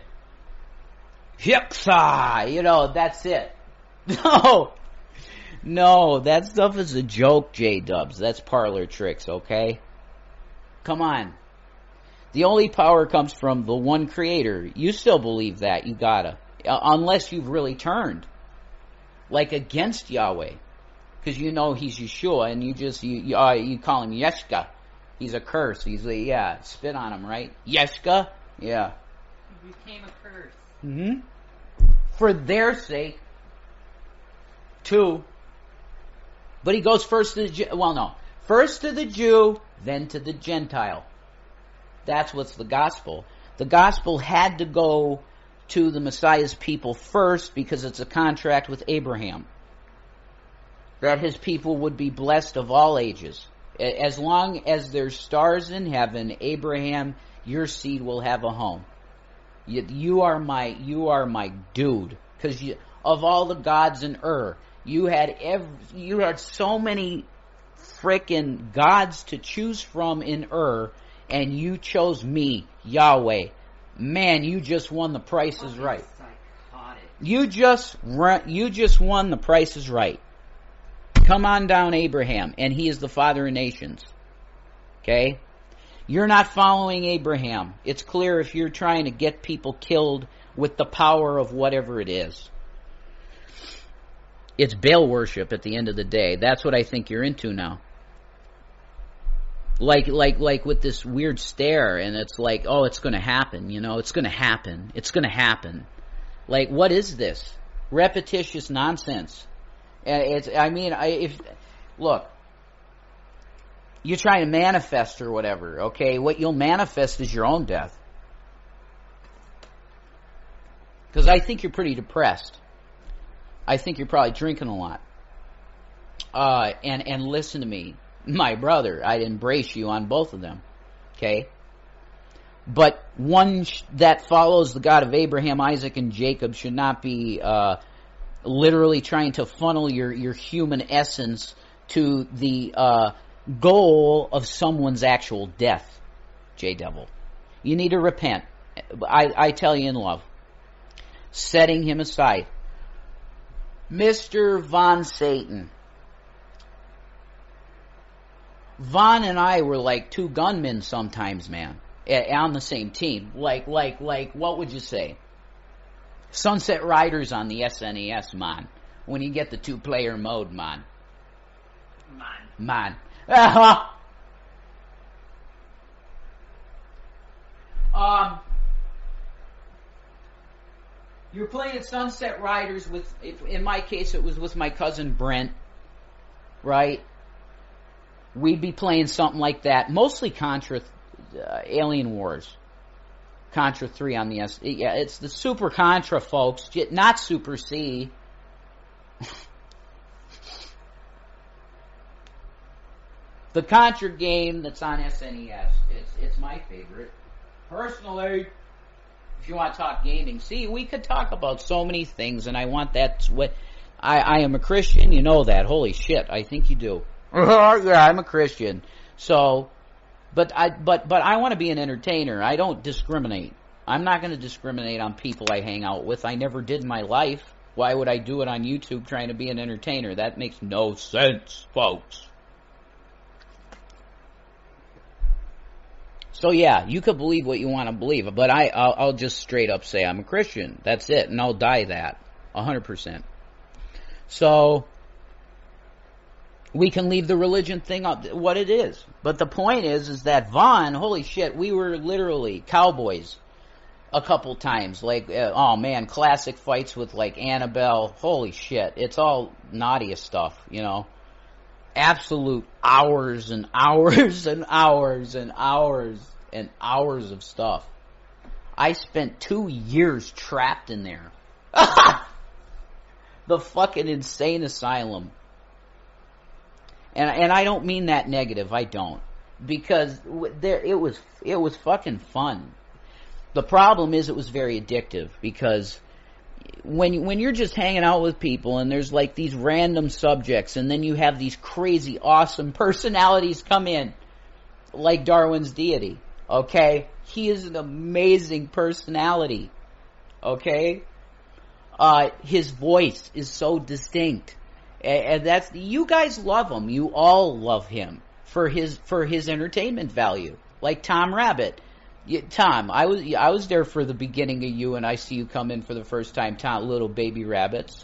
Speaker 1: Hipsa, you know, that's it. No, that stuff is a joke, J-Dubs. That's parlor tricks, okay? Come on. The only power comes from the one creator. You still believe that, you gotta. Unless you've really turned. Like against Yahweh. Because you know he's Yeshua, and you call him Yeshka. He's a curse. Yeah, spit on him, right? Yeshka? Yeah.
Speaker 2: He became a curse.
Speaker 1: For their sake. Too. But he goes first to the Jew. Well, no. First to the Jew, then to the Gentile. That's what's the gospel. The gospel had to go to the Messiah's people first because it's a contract with Abraham. That his people would be blessed of all ages. As long as there's stars in heaven, Abraham, your seed will have a home. You are my dude. Because of all the gods in Ur, you had so many frickin' gods to choose from in Ur, and you chose me, Yahweh. Man, you just won the Price is Right.
Speaker 2: Psychotic.
Speaker 1: You just won the Price is Right. Come on down, Abraham, and he is the father of nations. Okay? You're not following Abraham. It's clear if you're trying to get people killed with the power of whatever it is. It's Baal worship at the end of the day. That's what I think you're into now. Like with this weird stare, and it's like, oh, it's going to happen, you know, it's going to happen. It's going to happen. Like, what is this? Repetitious nonsense. Look, you're trying to manifest or whatever, okay? What you'll manifest is your own death. Because I think you're pretty depressed. I think you're probably drinking a lot. And listen to me, my brother, I'd embrace you on both of them, okay? But one that follows the God of Abraham, Isaac, and Jacob should not be literally trying to funnel your human essence to the goal of someone's actual death, J-Devil. You need to repent. I tell you in love. Setting him aside. Mr. Von Satan. Von and I were like two gunmen sometimes, man. On the same team. Like, what would you say? Sunset Riders on the SNES, man. When you get the two-player mode, man. Man. You're playing Sunset Riders with, in my case, it was with my cousin Brent, right? we'd be playing something like that. Mostly Contra, Alien Wars. Contra 3 on the S. Yeah, it's the Super Contra, folks. Not Super C. The Contra game that's on SNES. It's my favorite. Personally, if you want to talk gaming, see, we could talk about so many things, and I want that. What I am a Christian, you know that. Holy shit, I think you do. Yeah, I'm a Christian. So, but I want to be an entertainer. I don't discriminate. I'm not going to discriminate on people I hang out with. I never did in my life. Why would I do it on YouTube trying to be an entertainer? That makes no sense, folks. So yeah, you could believe what you want to believe, but I'll just straight up say I'm a Christian. That's it, and I'll die that 100%. So we can leave the religion thing up what it is, but the point is that Vaughn, holy shit, we were literally cowboys a couple times. Like, oh man, classic fights with like Annabelle. Holy shit, it's all naughty stuff, you know. Absolute hours and hours and hours and hours and hours of stuff. I spent 2 years trapped in there. The fucking insane asylum. And I don't mean that negative. I don't, because it was fucking fun. The problem is it was very addictive, because when you're just hanging out with people and there's like these random subjects, and then you have these crazy awesome personalities come in, like Darwin's deity, okay? He is an amazing personality, okay? His voice is so distinct, and that's, you guys love him. You all love him for his entertainment value, like Tom Rabbit. Tom, I was there for the beginning of you, and I see you come in for the first time. Tom, little baby rabbits,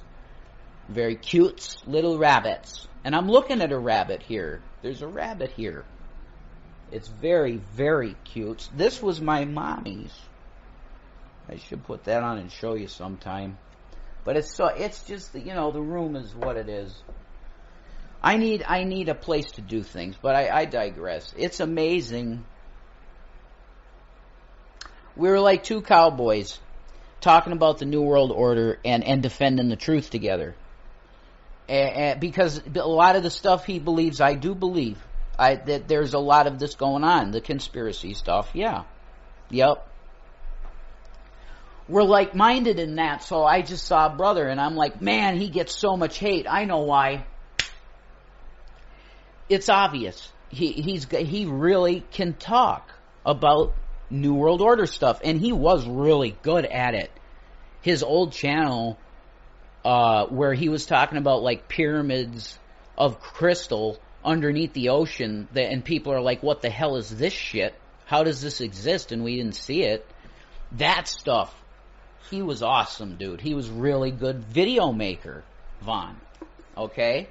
Speaker 1: very cute little rabbits, and I'm looking at a rabbit here. There's a rabbit here. It's very, very cute. This was my mommy's. I should put that on and show you sometime. But it's just, you know, the room is what it is. I need a place to do things, but I digress. It's amazing. We were like two cowboys talking about the New World Order and defending the truth together. And because a lot of the stuff he believes, I do believe. That there's a lot of this going on, the conspiracy stuff. Yeah. Yep. We're like-minded in that, so I just saw a brother, and I'm like, man, he gets so much hate. I know why. It's obvious. He really can talk about New World Order stuff, and he was really good at it. His old channel, where he was talking about like pyramids of crystal underneath the ocean, and people are like, what the hell is this shit? How does this exist? And we didn't see it. That stuff, he was awesome, dude. He was really good video maker, Vaughn. Okay?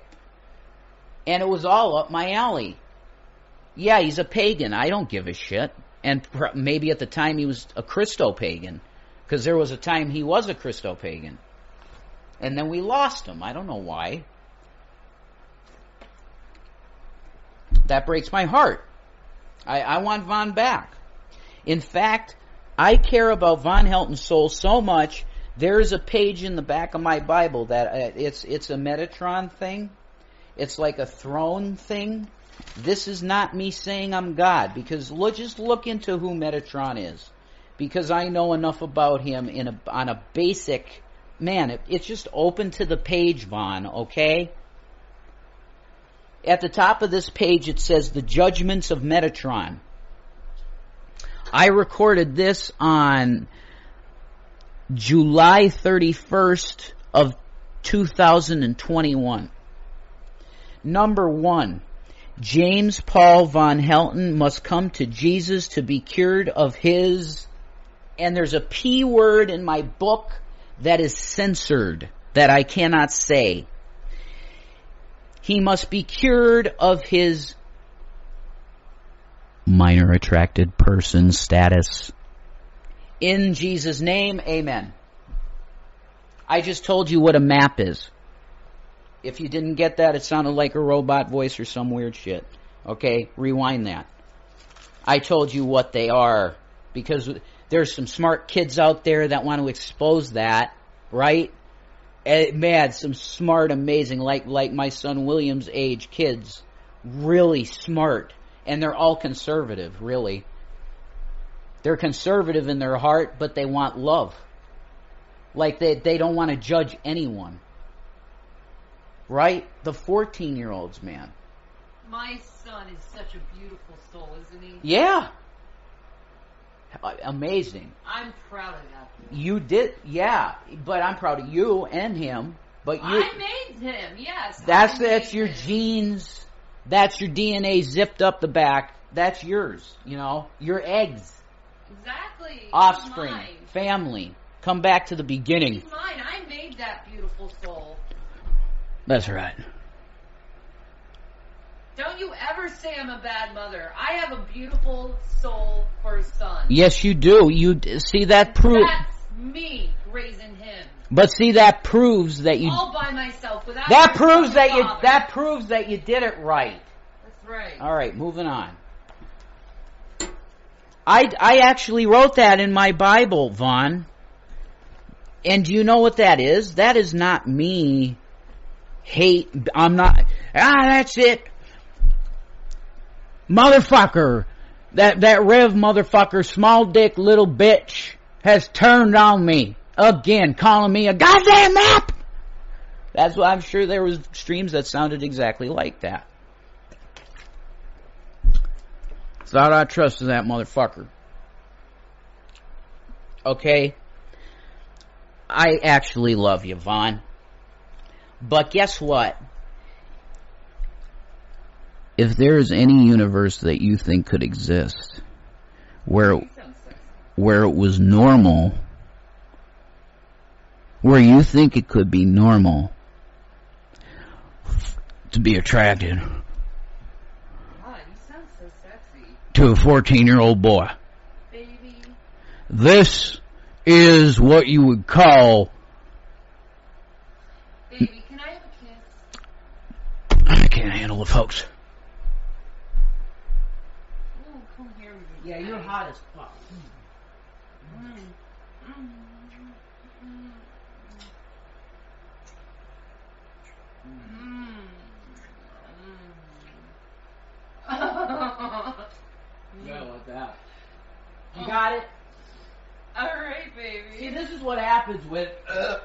Speaker 1: And it was all up my alley. Yeah, he's a pagan. I don't give a shit. And maybe at the time he was a Christo-pagan, because there was a time he was a Christo-pagan. And then we lost him. I don't know why. That breaks my heart. I want Vaughn back. In fact, I care about Von Helton's soul so much, there's a page in the back of my Bible that it's a Metatron thing. It's like a throne thing. This is not me saying I'm God, because just look into who Metatron is, because I know enough about him on a basic, man, it's just open to the page, Vaughn, okay? At the top of this page it says the judgments of Metatron. I recorded this on July 31st of 2021. Number 1. James Paul Von Helton must come to Jesus to be cured of his... And there's a P word in my book that is censored, that I cannot say. He must be cured of his minor attracted person status. In Jesus' name, amen. I just told you what a map is. If you didn't get that, it sounded like a robot voice or some weird shit. Okay, rewind that. I told you what they are because there's some smart kids out there that want to expose that, right? Man, some smart, amazing, like my son William's age kids, really smart, and they're all conservative, really. They're conservative in their heart, but they want love. Like they don't want to judge anyone. Right? The 14-year-olds, man.
Speaker 2: My son is such a beautiful soul, isn't he?
Speaker 1: Yeah. Amazing.
Speaker 2: I'm proud of that.
Speaker 1: You did, yeah, but I'm proud of you and him. But you,
Speaker 2: I made him, yes.
Speaker 1: That's your genes. That's your DNA zipped up the back. That's yours, you know. Your eggs.
Speaker 2: Exactly.
Speaker 1: Offspring. Family. Come back to the beginning.
Speaker 2: He's mine. I made that beautiful soul.
Speaker 1: That's right.
Speaker 2: Don't you ever say I'm a bad mother. I have a beautiful soul for a son.
Speaker 1: Yes, you do. You see that proof.
Speaker 2: That's me raising him.
Speaker 1: But see, that proves that you
Speaker 2: all by myself without.
Speaker 1: That proves that you. That proves that you did it right.
Speaker 2: That's right.
Speaker 1: All right, moving on. I actually wrote that in my Bible, Vaughn. And do you know what that is? That is not me. I'm not. That's it. Motherfucker. That Rev motherfucker, small dick little bitch, has turned on me again, calling me a goddamn map. That's why I'm sure there was streams that sounded exactly like that. Thought I trusted that motherfucker. Okay? I actually love you, Vaughn. But guess what? If there is any universe that you think could exist where it was normal, where you think it could be normal to be attracted to a 14-year-old boy.
Speaker 2: Baby.
Speaker 1: This is what you would call...
Speaker 2: Baby, can I have a kiss?
Speaker 1: I can't handle it, folks.
Speaker 2: Ooh, come here.
Speaker 1: Yeah, you're hot as fuck. Yeah, like that. You got it?
Speaker 2: Alright, baby.
Speaker 1: See, this is what happens with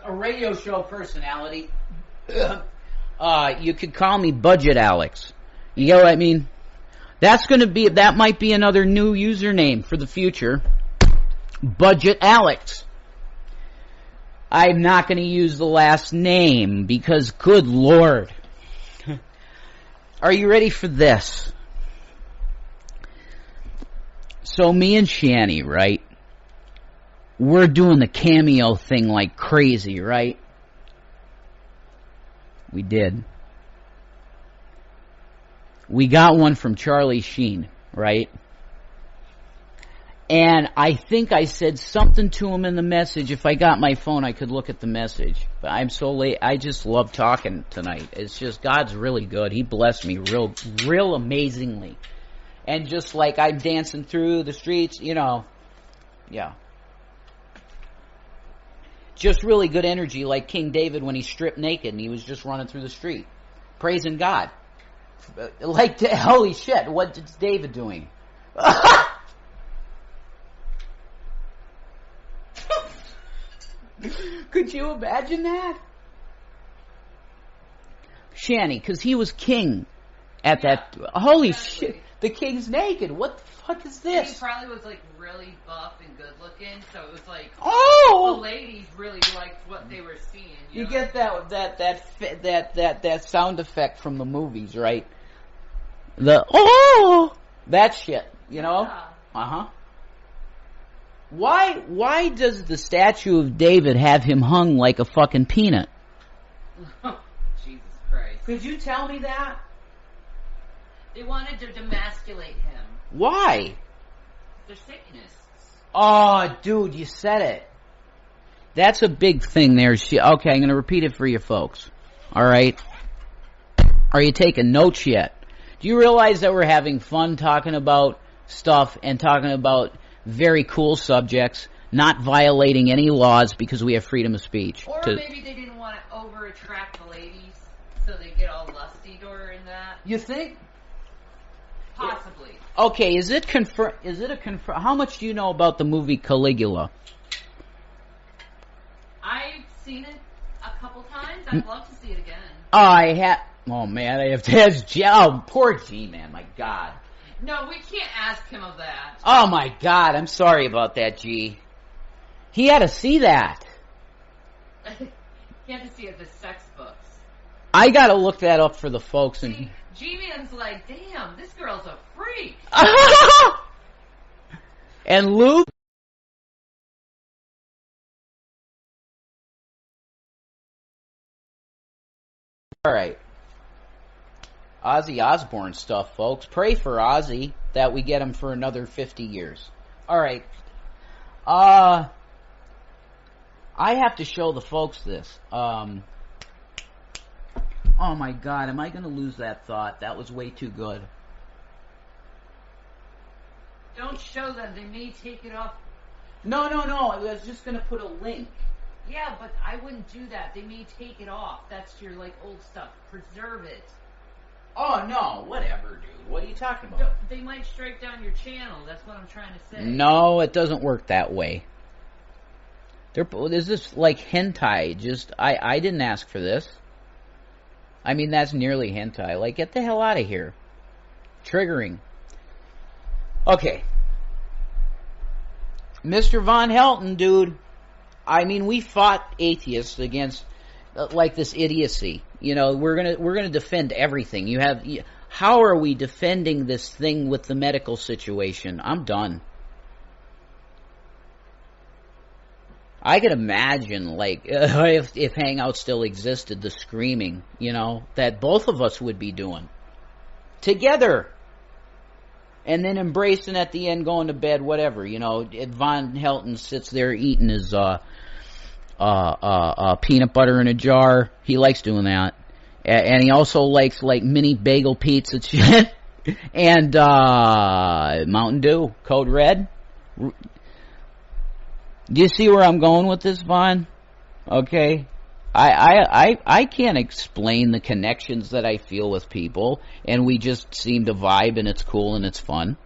Speaker 1: a radio show personality. You could call me Budget Alex. You get what I mean? That might be another new username for the future. Budget Alex. I'm not going to use the last name because, good Lord. Are you ready for this? So me and Shanny, right? We're doing the cameo thing like crazy, right? We did. We got one from Charlie Sheen, right? And I think I said something to him in the message. If I got my phone, I could look at the message. But I'm so late. I just love talking tonight. It's just, God's really good. He blessed me real amazingly. And just like I'm dancing through the streets, you know. Yeah. Just really good energy, like King David when he stripped naked and he was just running through the street. Praising God. Like, holy shit, what is David doing? Could you imagine that? Shanny, because he was king at that. Holy shit, the king's naked. What the fuck is this?
Speaker 2: He probably was like really buff and good looking, so it was like
Speaker 1: the
Speaker 2: ladies really liked what they were seeing.
Speaker 1: You get that sound effect from the movies, right? That shit, you know?
Speaker 2: Yeah.
Speaker 1: Why does the statue of David have him hung like a fucking peanut?
Speaker 2: Jesus Christ.
Speaker 1: Could you tell me that?
Speaker 2: They wanted to demasculate him.
Speaker 1: Why?
Speaker 2: They're Satanists.
Speaker 1: Oh, dude, you said it. That's a big thing there. Okay, I'm going to repeat it for you folks. All right? Are you taking notes yet? Do you realize that we're having fun talking about stuff and talking about very cool subjects, not violating any laws because we have freedom of speech?
Speaker 2: Or maybe they didn't want to over-attract the ladies, so they get all lusty during that.
Speaker 1: You think?
Speaker 2: Possibly.
Speaker 1: Okay, is it how much do you know about the movie Caligula?
Speaker 2: I've seen it a couple times. I'd love to see it again.
Speaker 1: Oh man, I have to ask G. Oh, poor G-Man, my God.
Speaker 2: No, we can't ask him of that.
Speaker 1: Oh my God, I'm sorry about that, G. He had to see that.
Speaker 2: He had to see it, the sex books.
Speaker 1: I gotta look that up for the folks.
Speaker 2: See, G-Man's like, damn, this girl's a freak.
Speaker 1: And Luke? Alright. Ozzy Osbourne stuff, folks. Pray for Ozzy that we get him for another 50 years. Alright. I have to show the folks this. Oh my God, am I going to lose that thought? That was way too good.
Speaker 2: Don't show them. They may take it off.
Speaker 1: No. I was just going to put a link.
Speaker 2: Yeah, but I wouldn't do that. They may take it off. That's your, old stuff. Preserve it.
Speaker 1: Oh, no. Whatever, dude. What are you talking about?
Speaker 2: They might strike down your channel. That's what I'm trying to say.
Speaker 1: No, it doesn't work that way. Is this like hentai? I didn't ask for this. I mean, that's nearly hentai. Like, get the hell out of here. Triggering. Okay. Mr. Von Helton, dude. I mean, we fought atheists against, this idiocy. You know, we're gonna defend everything. How are we defending this thing with the medical situation? I'm done. I could imagine, if Hangout still existed, the screaming, that both of us would be doing. Together. And then embracing at the end, going to bed, whatever, Von Helton sits there eating his, peanut butter in a jar. He likes doing that. And he also likes, mini bagel pizza shit. And, Mountain Dew, Code Red. Do you see where I'm going with this, Vaughn? Okay. I can't explain the connections that I feel with people, and we just seem to vibe, and it's cool and it's fun.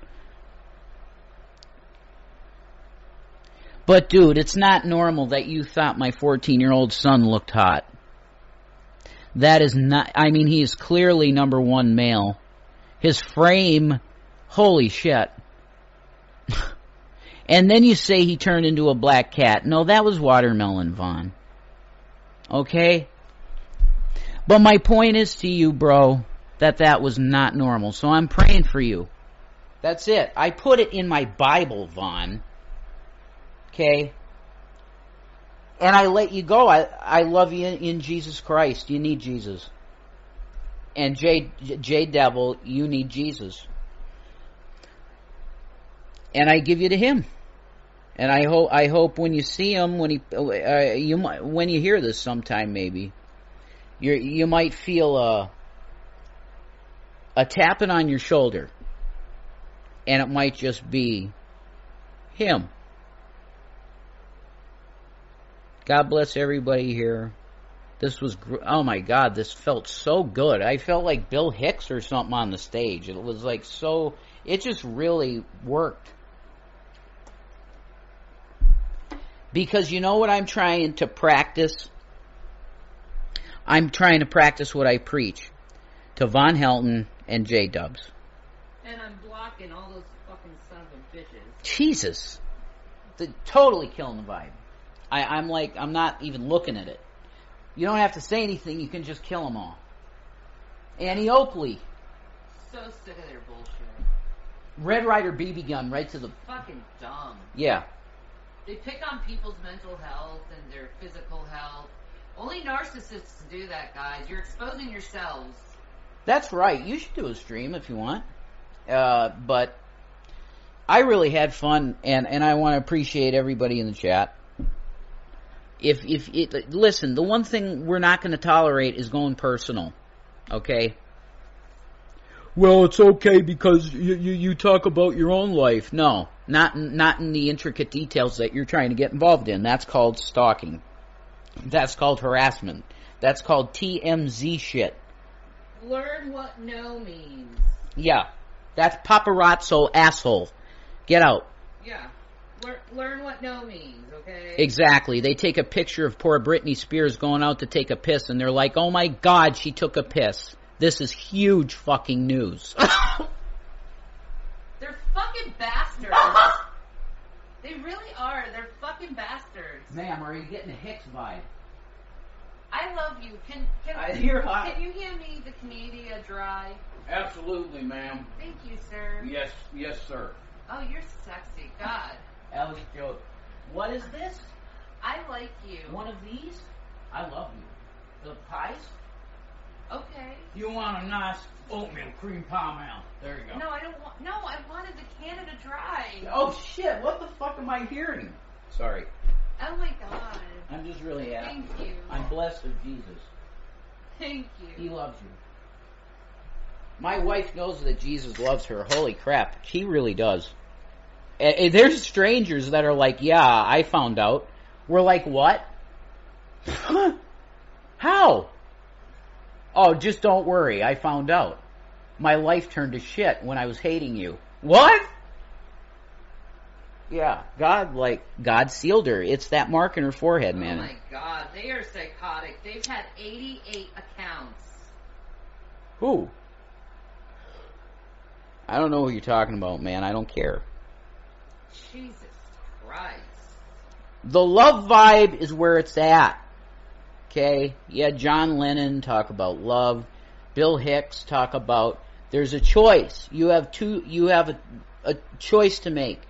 Speaker 1: But dude, it's not normal that you thought my 14-year-old son looked hot. That is not, he is clearly number one male. His frame, holy shit. And then you say he turned into a black cat. No, that was watermelon, Vaughn. Okay? But my point is to you, bro, that was not normal. So I'm praying for you. That's it. I put it in my Bible, Vaughn. Okay? And I let you go. I love you in Jesus Christ. You need Jesus. And J Devil, you need Jesus. And I give you to him. And I hope when you see him, when you hear this sometime, maybe you might feel a tapping on your shoulder, and it might just be him. God bless everybody here. This was oh my God, this felt so good. I felt like Bill Hicks or something on the stage. It was it just really worked. Because you know what I'm trying to practice? I'm trying to practice what I preach to Von Helton and J-Dubs.
Speaker 2: And I'm blocking all those fucking sons of bitches.
Speaker 1: Jesus. Totally killing the vibe. I'm not even looking at it. You don't have to say anything, you can just kill them all. Annie Oakley.
Speaker 2: So sick of their bullshit.
Speaker 1: Red Ryder BB gun right to the...
Speaker 2: Fucking dumb.
Speaker 1: Yeah.
Speaker 2: They pick on people's mental health and their physical health. Only narcissists do that, guys. You're exposing yourselves.
Speaker 1: That's right. You should do a stream if you want. But I really had fun, and I want to appreciate everybody in the chat. Listen, the one thing we're not going to tolerate is going personal. Okay? well, it's okay because you talk about your own life. No, not in the intricate details that you're trying to get involved in. That's called stalking. That's called harassment. That's called TMZ shit.
Speaker 2: Learn what no means.
Speaker 1: Yeah, that's paparazzo asshole. Get out.
Speaker 2: Yeah. Learn what no means, okay?
Speaker 1: Exactly. They take a picture of poor Britney Spears going out to take a piss, and they're like, oh my God, she took a piss. This is huge fucking news.
Speaker 2: They're fucking bastards. They really are. They're fucking bastards.
Speaker 1: Ma'am, are you getting a Hicks vibe?
Speaker 2: I love you. Can
Speaker 1: you're hot.
Speaker 2: Can you hand me the Canada Dry?
Speaker 1: Absolutely, ma'am.
Speaker 2: Thank you, sir.
Speaker 1: Yes, sir.
Speaker 2: Oh, you're sexy. God.
Speaker 1: That was a joke. What is this?
Speaker 2: I like you.
Speaker 1: One of these? I love you. The pies?
Speaker 2: Okay.
Speaker 1: You want a nice oatmeal cream pie now? There you go.
Speaker 2: No, I don't want. No, I wanted the Canada Dry.
Speaker 1: Oh shit! What the fuck am I hearing? Sorry.
Speaker 2: Oh my God.
Speaker 1: I'm just really happy.
Speaker 2: Thank you.
Speaker 1: I'm blessed of Jesus.
Speaker 2: Thank you.
Speaker 1: He loves you. My wife knows that Jesus loves her. Holy crap, she really does. There's strangers that are like, yeah, I found out. We're like, what? How? Oh, just don't worry, I found out. My life turned to shit when I was hating you. What? Yeah, God sealed her. It's that mark in her forehead, man.
Speaker 2: Oh my God, they are psychotic. They've had 88 accounts.
Speaker 1: Who? I don't know what you're talking about, man. I don't care.
Speaker 2: Jesus Christ.
Speaker 1: The love vibe is where it's at. Okay? Yeah, John Lennon talk about love. Bill Hicks talk about there's a choice. You have a choice to make.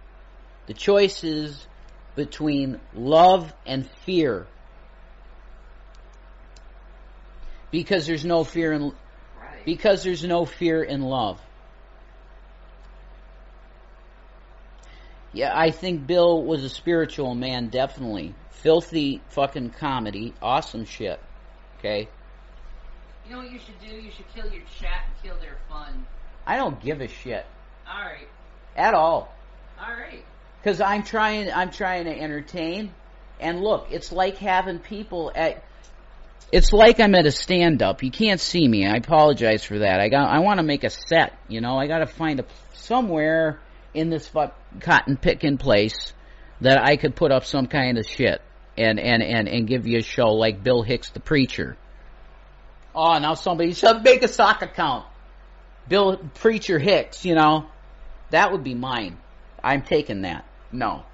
Speaker 1: The choice is between love and fear. Because there's no fear in love. Yeah, I think Bill was a spiritual man, definitely. Filthy fucking comedy. Awesome shit. Okay?
Speaker 2: You know what you should do? You should kill your chat and kill their fun.
Speaker 1: I don't give a shit.
Speaker 2: Alright.
Speaker 1: At all.
Speaker 2: Alright.
Speaker 1: Because I'm trying to entertain. And look, it's like having people at... It's like I'm at a stand-up. You can't see me. I apologize for that. I want to make a set, you know? I got to find somewhere in this cotton picking place that I could put up some kind of shit and give you a show like Bill Hicks the Preacher. Oh, now somebody said make a sock account. Bill Preacher Hicks, you know. That would be mine. I'm taking that. No.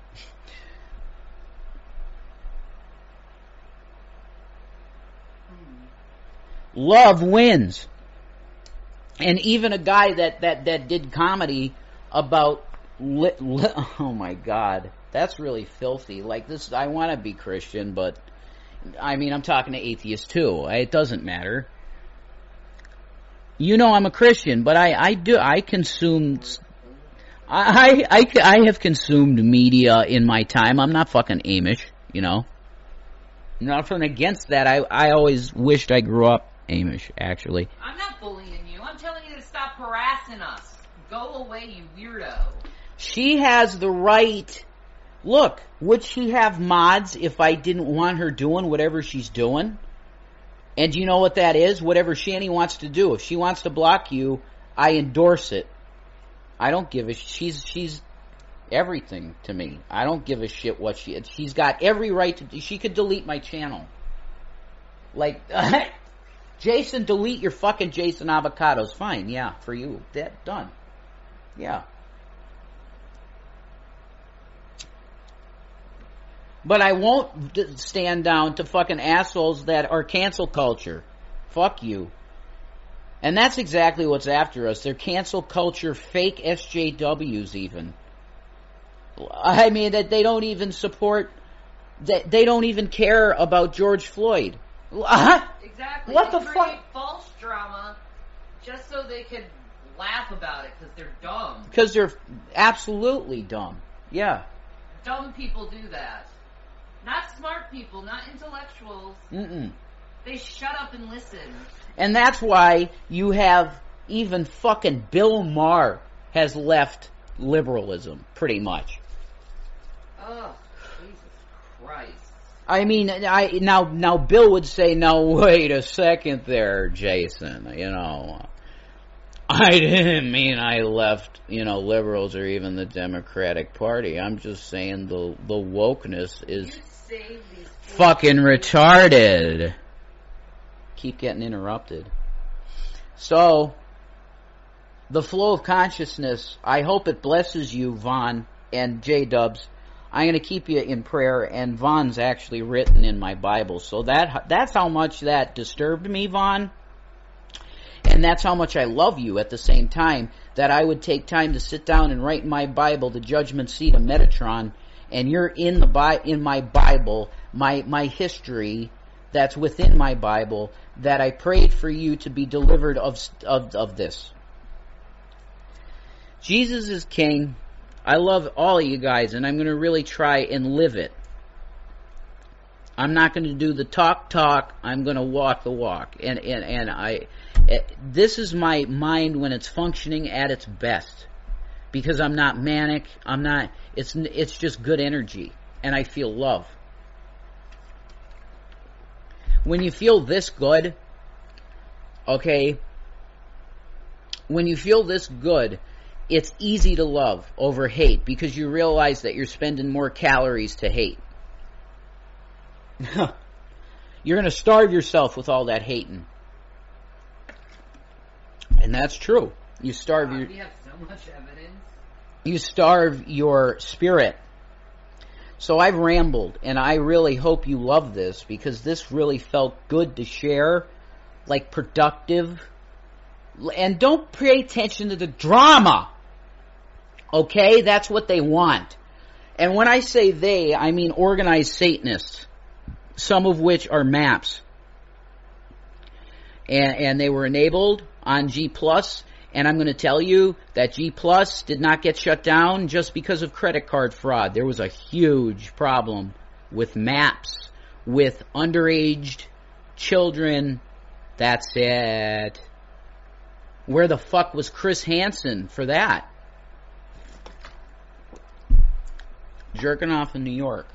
Speaker 1: Love wins. And even a guy that did comedy about oh my God, that's really filthy. Like this, I want to be Christian, but I mean, I'm talking to atheists too. It doesn't matter. You know, I'm a Christian, but I have consumed media in my time. I'm not fucking Amish, you know. Nothing against that. I always wished I grew up Amish, actually.
Speaker 2: I'm not bullying you. I'm telling you to stop harassing us. Go away, you weirdo.
Speaker 1: She has the right. Look, would she have mods if I didn't want her doing whatever she's doing? And do you know what that is? Whatever Shanny wants to do. If she wants to block you, I endorse it. I don't give a she's everything to me. I don't give a shit what she's got every right to. She could delete my channel. Like, Jason, delete your fucking Jason Avocados. Fine, yeah, for you. That done. Yeah. But I won't stand down to fucking assholes that are cancel culture. Fuck you. And that's exactly what's after us. They're cancel culture, fake SJWs even. I mean, that they don't even support, that they don't even care about George Floyd.
Speaker 2: Exactly.
Speaker 1: What
Speaker 2: they
Speaker 1: the
Speaker 2: create
Speaker 1: fuck?
Speaker 2: False drama just so they could laugh about it because they're dumb.
Speaker 1: Because they're absolutely dumb. Yeah.
Speaker 2: Dumb people do that. Not smart people, not intellectuals.
Speaker 1: Mm-mm.
Speaker 2: They shut up and listen.
Speaker 1: And that's why you have even fucking Bill Maher has left liberalism, pretty much.
Speaker 2: Oh, Jesus Christ.
Speaker 1: I mean, now Bill would say, now wait a second there, Jason, I didn't mean I left, liberals or even the Democratic Party. I'm just saying the wokeness is fucking retarded. Keep getting interrupted. So, the flow of consciousness, I hope it blesses you, Vaughn and J-Dubs. I'm going to keep you in prayer, and Vaughn's actually written in my Bible. So that's how much that disturbed me, Vaughn. And that's how much I love you at the same time, that I would take time to sit down and write in my Bible the judgment seat of Metatron, and you're in my Bible, my history that's within my Bible, that I prayed for you to be delivered of this. Jesus is King. I love all of you guys, and I'm going to really try and live it. I'm not going to do the talk. I'm going to walk the walk. And this is my mind when it's functioning at its best, because I'm not manic. It's just good energy, and I feel love. When you feel this good, okay, when you feel this good, it's easy to love over hate, because you realize that you're spending more calories to hate. You're going to starve yourself with all that hating. And that's true. You starve
Speaker 2: we have so much evidence.
Speaker 1: You starve your spirit. So I've rambled, and I really hope you love this, because this really felt good to share, like productive. And don't pay attention to the drama. Okay? That's what they want. And when I say they, I mean organized Satanists, some of which are MAPS. And they were enabled on G+, and I'm going to tell you that G+ did not get shut down just because of credit card fraud. There was a huge problem with MAPS, with underage children. That's it. Where the fuck was Chris Hansen for that? Jerking off in New York.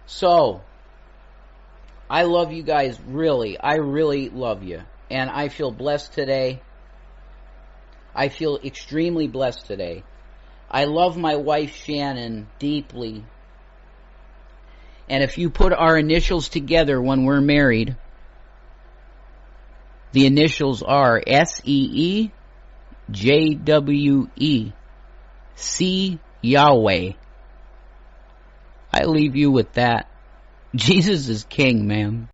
Speaker 1: So, I love you guys, really. I really love you. And I feel blessed today. I feel extremely blessed today. I love my wife, Shannon, deeply. And if you put our initials together when we're married, the initials are SEEJWE. See Yahweh. I leave you with that. Jesus is King, man.